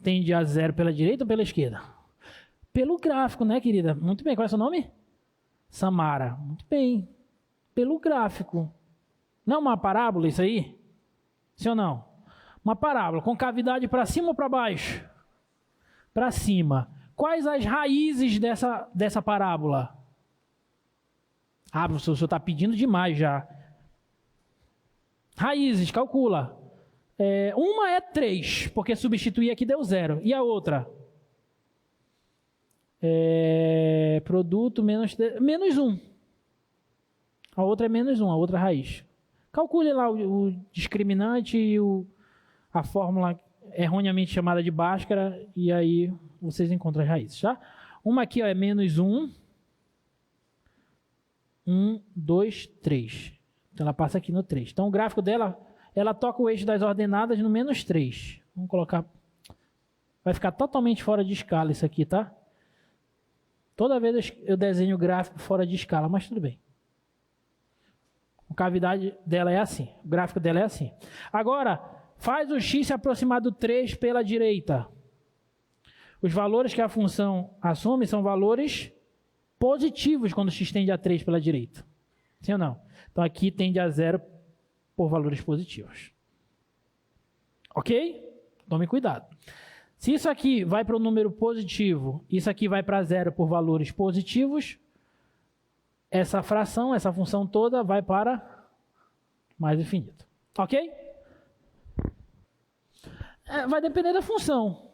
tende a 0 pela direita ou pela esquerda? Pelo gráfico, né, querida? Muito bem. Qual é o seu nome? Samara. Muito bem. Pelo gráfico. Não é uma parábola isso aí? Sim ou não? Uma parábola com cavidade para cima ou para baixo? Para cima. Quais as raízes dessa parábola? Ah, professor, o senhor está pedindo demais já. Raízes, calcula. Uma é 3, porque substituir aqui deu 0. E a outra? Produto menos 1. A outra é menos 1, a outra raiz. Calcule lá o discriminante e a fórmula erroneamente chamada de Bhaskara, e aí vocês encontram as raízes, tá? Uma aqui é menos 1. 1, 2, 3. Então ela passa aqui no 3. Então o gráfico dela, ela toca o eixo das ordenadas no menos 3. Vamos colocar... Vai ficar totalmente fora de escala isso aqui, tá? Toda vez eu desenho o gráfico fora de escala, mas tudo bem. A cavidade dela é assim. O gráfico dela é assim. Agora, faz o x se aproximar do 3 pela direita. Os valores que a função assume são valores positivos quando x tende a 3 pela direita. Sim ou não? Então aqui tende a 0 por valores positivos. Ok? Tome cuidado. Se isso aqui vai para o número positivo, isso aqui vai para 0 por valores positivos, essa fração, essa função toda vai para mais infinito. Ok? Vai depender da função.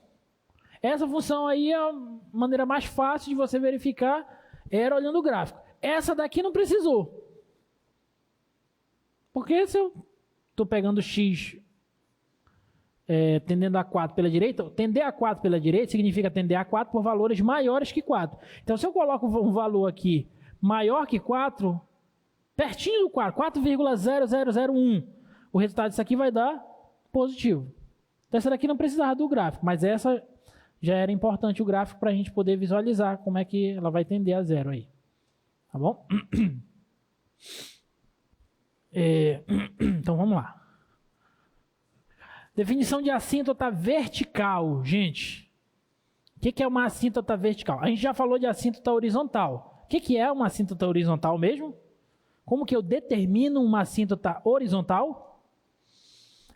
Essa função aí é a maneira mais fácil de você verificar, era olhando o gráfico. Essa daqui não precisou. Porque se eu estou pegando x tendendo a 4 pela direita, tender a 4 pela direita significa tender a 4 por valores maiores que 4. Então, se eu coloco um valor aqui maior que 4, pertinho do 4, 4,0001, o resultado disso aqui vai dar positivo. Então, essa daqui não precisava do gráfico, mas essa já era importante o gráfico para a gente poder visualizar como é que ela vai tender a 0 aí. Tá bom? Então, vamos lá. Definição de assíntota vertical. Gente, o que é uma assíntota vertical? A gente já falou de assíntota horizontal. O que é uma assíntota horizontal mesmo? Como que eu determino uma assíntota horizontal?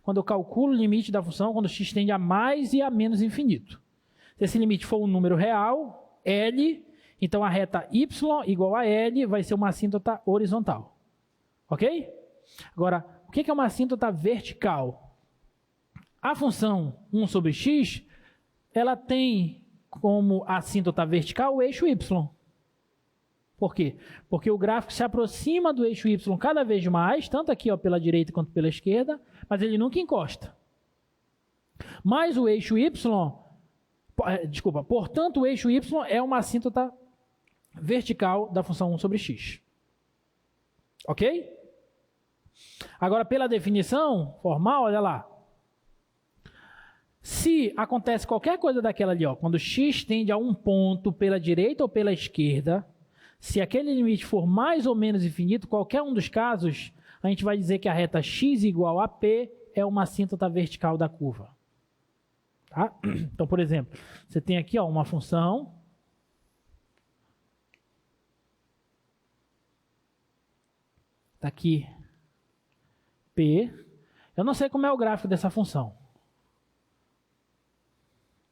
Quando eu calculo o limite da função, quando x tende a mais e a menos infinito. Se esse limite for um número real, L, então a reta y igual a L vai ser uma assíntota horizontal. Ok? Agora, o que é uma assíntota vertical? A função 1 sobre x, ela tem como assíntota vertical o eixo y. Por quê? Porque o gráfico se aproxima do eixo y cada vez mais, tanto aqui pela direita quanto pela esquerda, mas ele nunca encosta. Mas o eixo y, portanto o eixo y é uma assíntota vertical da função 1 sobre x. Ok? Agora, pela definição formal, olha lá. Se acontece qualquer coisa daquela ali, quando x tende a um ponto pela direita ou pela esquerda, Se aquele limite for mais ou menos infinito, qualquer um dos casos, a gente vai dizer que a reta x igual a p é uma assíntota vertical da curva. Tá? Então, por exemplo, você tem aqui uma função. Está aqui p. Eu não sei como é o gráfico dessa função.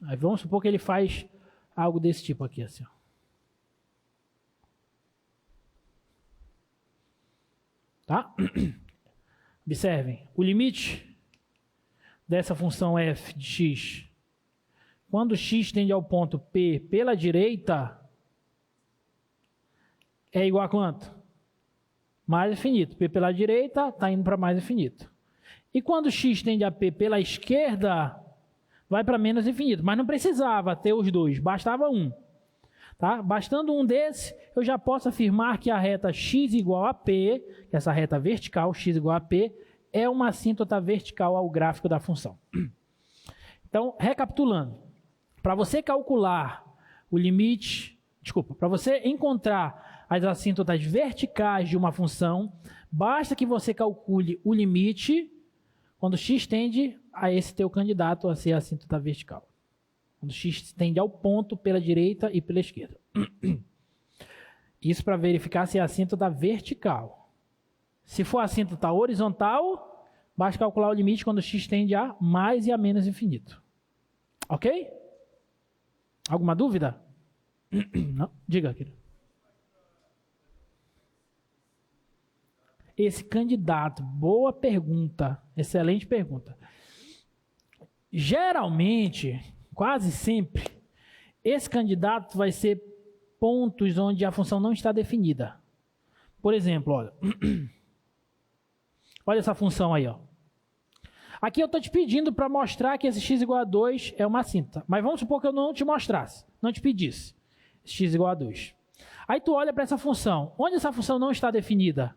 Aí vamos supor que ele faz algo desse tipo aqui, assim. Tá? Observem, o limite dessa função f de x, quando x tende ao ponto P pela direita, é igual a quanto? Mais infinito. P pela direita está indo para mais infinito. E quando x tende a P pela esquerda, vai para menos infinito. Mas não precisava ter os dois, bastava um. Tá? Bastando um desse, eu já posso afirmar que a reta x igual a P, que essa reta vertical, x igual a P, é uma assíntota vertical ao gráfico da função. Então, recapitulando, para você calcular o limite, para você encontrar as assíntotas verticais de uma função, basta que você calcule o limite quando x tende a esse teu candidato a ser a assíntota vertical. Quando x tende ao ponto pela direita e pela esquerda. Isso para verificar se é assíntota vertical. Se for assíntota horizontal, basta calcular o limite quando x tende a mais e a menos infinito. Ok? Alguma dúvida? Não? Diga, querido. Esse candidato, boa pergunta, excelente pergunta. Geralmente, quase sempre, esse candidato vai ser pontos onde a função não está definida. Por exemplo, olha, olha essa função aí. Ó. Aqui eu estou te pedindo para mostrar que esse x igual a 2 é uma assíntota. Mas vamos supor que eu não te mostrasse, não te pedisse. X igual a 2. Aí tu olha para essa função. Onde essa função não está definida?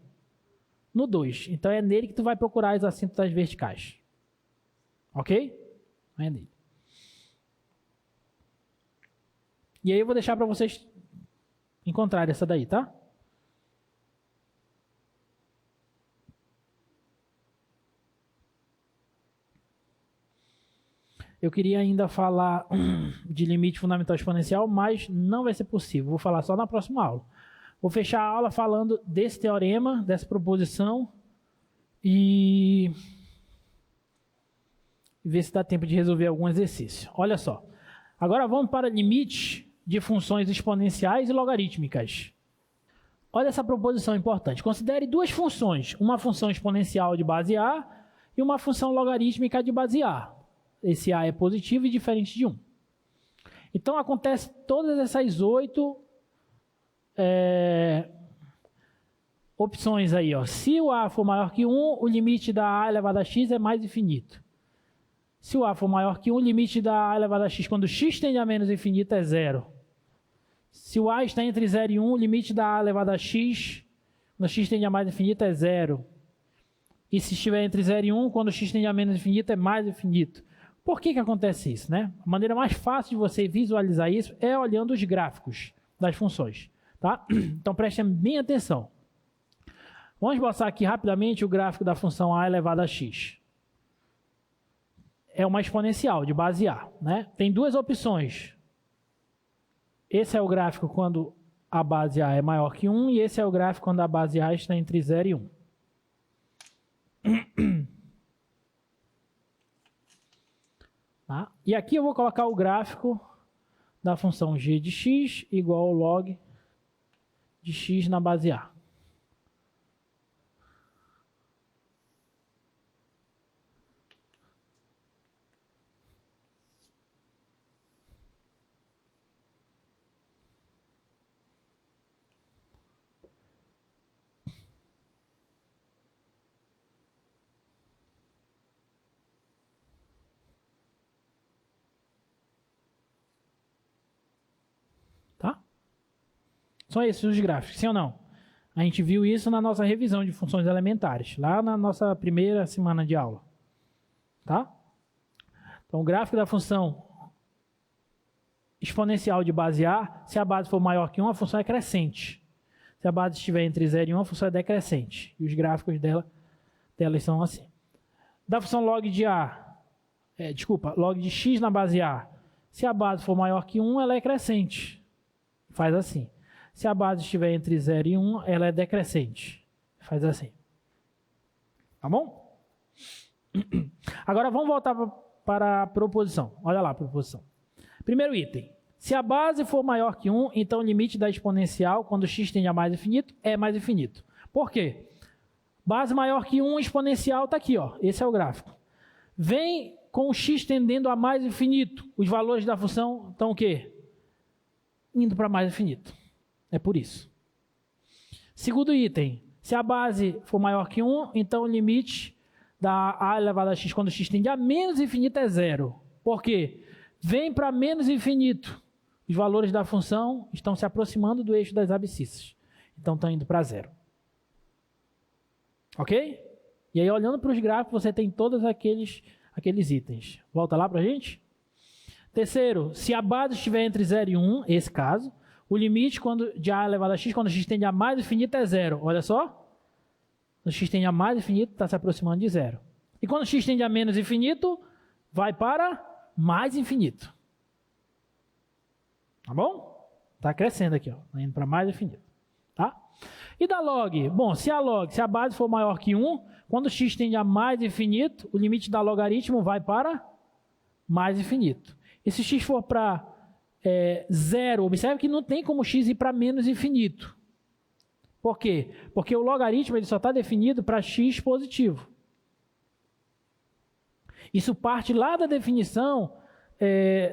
No 2. Então é nele que tu vai procurar as assíntotas verticais. Ok? É nele. E aí eu vou deixar para vocês encontrarem essa daí, tá? Eu queria ainda falar de limite fundamental exponencial, mas não vai ser possível. Vou falar só na próxima aula. Vou fechar a aula falando desse teorema, dessa proposição e ver se dá tempo de resolver algum exercício. Olha só. Agora vamos para limite de funções exponenciais e logarítmicas. Olha essa proposição importante. Considere duas funções, uma função exponencial de base A e uma função logarítmica de base A. Esse A é positivo e diferente de 1. Então, acontece todas essas 8 opções aí. Ó. Se o A for maior que 1, o limite da A elevado a x é mais infinito. Se o A for maior que 1, o limite da A elevado a x, quando x tende a menos infinito, é 0. Se o A está entre 0 e 1, o limite da A elevado a x, quando x tende a mais infinito, é 0. E se estiver entre 0 e 1, quando x tende a menos infinito, é mais infinito. Por que acontece isso, né? A maneira mais fácil de você visualizar isso é olhando os gráficos das funções, tá? Então prestem bem atenção. Vamos mostrar aqui rapidamente o gráfico da função A elevado a x. É uma exponencial de base A, né? Tem duas opções. Esse é o gráfico quando a base A é maior que 1 e esse é o gráfico quando a base A está entre 0 e 1. Tá? E aqui eu vou colocar o gráfico da função g de x igual ao log de x na base A. Tá? São esses os gráficos, sim ou não? A gente viu isso na nossa revisão de funções elementares, lá na nossa primeira semana de aula. Tá? Então, o gráfico da função exponencial de base A, se a base for maior que 1, a função é crescente. Se a base estiver entre 0 e 1, a função é decrescente. E os gráficos delas são assim. Da função log de A, log de x na base A, se a base for maior que 1, ela é crescente. Faz assim. Se a base estiver entre 0 e 1, ela é decrescente. Faz assim. Tá bom? Agora vamos voltar para a proposição. Olha lá a proposição. Primeiro item. Se a base for maior que 1, então o limite da exponencial, quando x tende a mais infinito, é mais infinito. Por quê? Base maior que 1, exponencial está aqui, ó. Esse é o gráfico. Vem com o x tendendo a mais infinito. Os valores da função estão o quê? Indo para mais infinito. É por isso. Segundo item. Se a base for maior que 1, então o limite da a elevado a x quando x tende a menos infinito é 0. Por quê? Vem para menos infinito. Os valores da função estão se aproximando do eixo das abscissas. Então estão indo para 0. Ok? E aí, olhando para os gráficos, você tem todos aqueles itens. Volta lá para a gente. Terceiro, se a base estiver entre 0 e 1, esse caso, o limite de a elevado a x, quando x tende a mais infinito, é 0. Olha só. Quando x tende a mais infinito, está se aproximando de 0. E quando x tende a menos infinito, vai para mais infinito. Tá bom? Está crescendo aqui, ó. Tá indo para mais infinito. Tá? E da log? Bom, se a base for maior que 1, quando x tende a mais infinito, o limite da logaritmo vai para mais infinito. E se x for para 0, observe que não tem como x ir para menos infinito. Por quê? Porque o logaritmo ele só está definido para x positivo. Isso parte lá da definição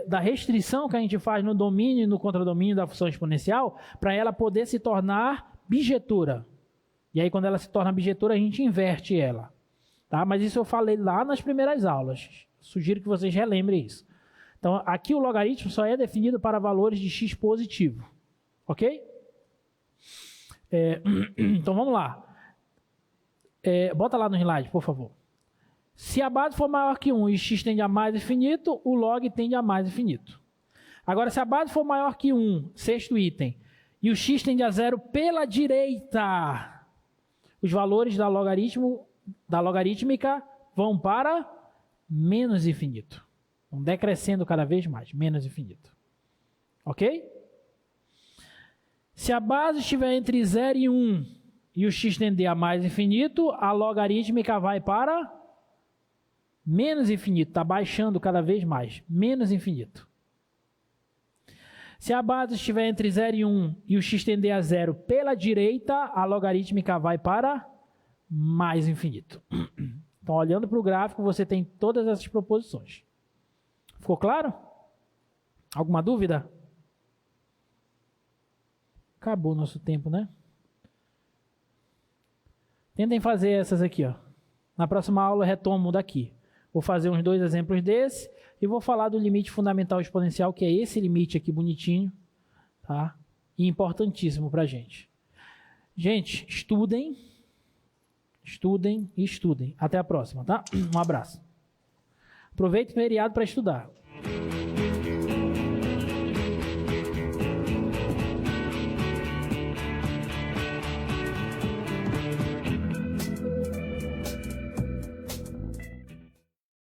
da restrição que a gente faz no domínio e no contradomínio da função exponencial para ela poder se tornar bijetura. E aí, quando ela se torna bijetura, a gente inverte ela. Tá? Mas isso eu falei lá nas primeiras aulas. Sugiro que vocês relembrem isso. Então, aqui o logaritmo só é definido para valores de x positivo. Ok? Então, vamos lá. Bota lá no slide, por favor. Se a base for maior que 1 e x tende a mais infinito, o log tende a mais infinito. Agora, se a base for maior que 1, sexto item, e o x tende a 0 pela direita, os valores da logarítmica vão para menos infinito. Vão decrescendo cada vez mais, menos infinito. Ok? Se a base estiver entre 0 e 1 e o x tender a mais infinito, a logarítmica vai para menos infinito. Está baixando cada vez mais, menos infinito. Se a base estiver entre 0 e 1 e o x tender a 0 pela direita, a logarítmica vai para mais infinito. Então, olhando para o gráfico, você tem todas essas proposições. Ficou claro? Alguma dúvida? Acabou o nosso tempo, né? Tentem fazer essas aqui, ó. Na próxima aula eu retomo daqui. Vou fazer uns 2 exemplos desse e vou falar do limite fundamental exponencial, que é esse limite aqui bonitinho, tá? E importantíssimo para a gente. Gente, estudem, estudem e estudem. Até a próxima, tá? Um abraço. Aproveite o feriado para estudar.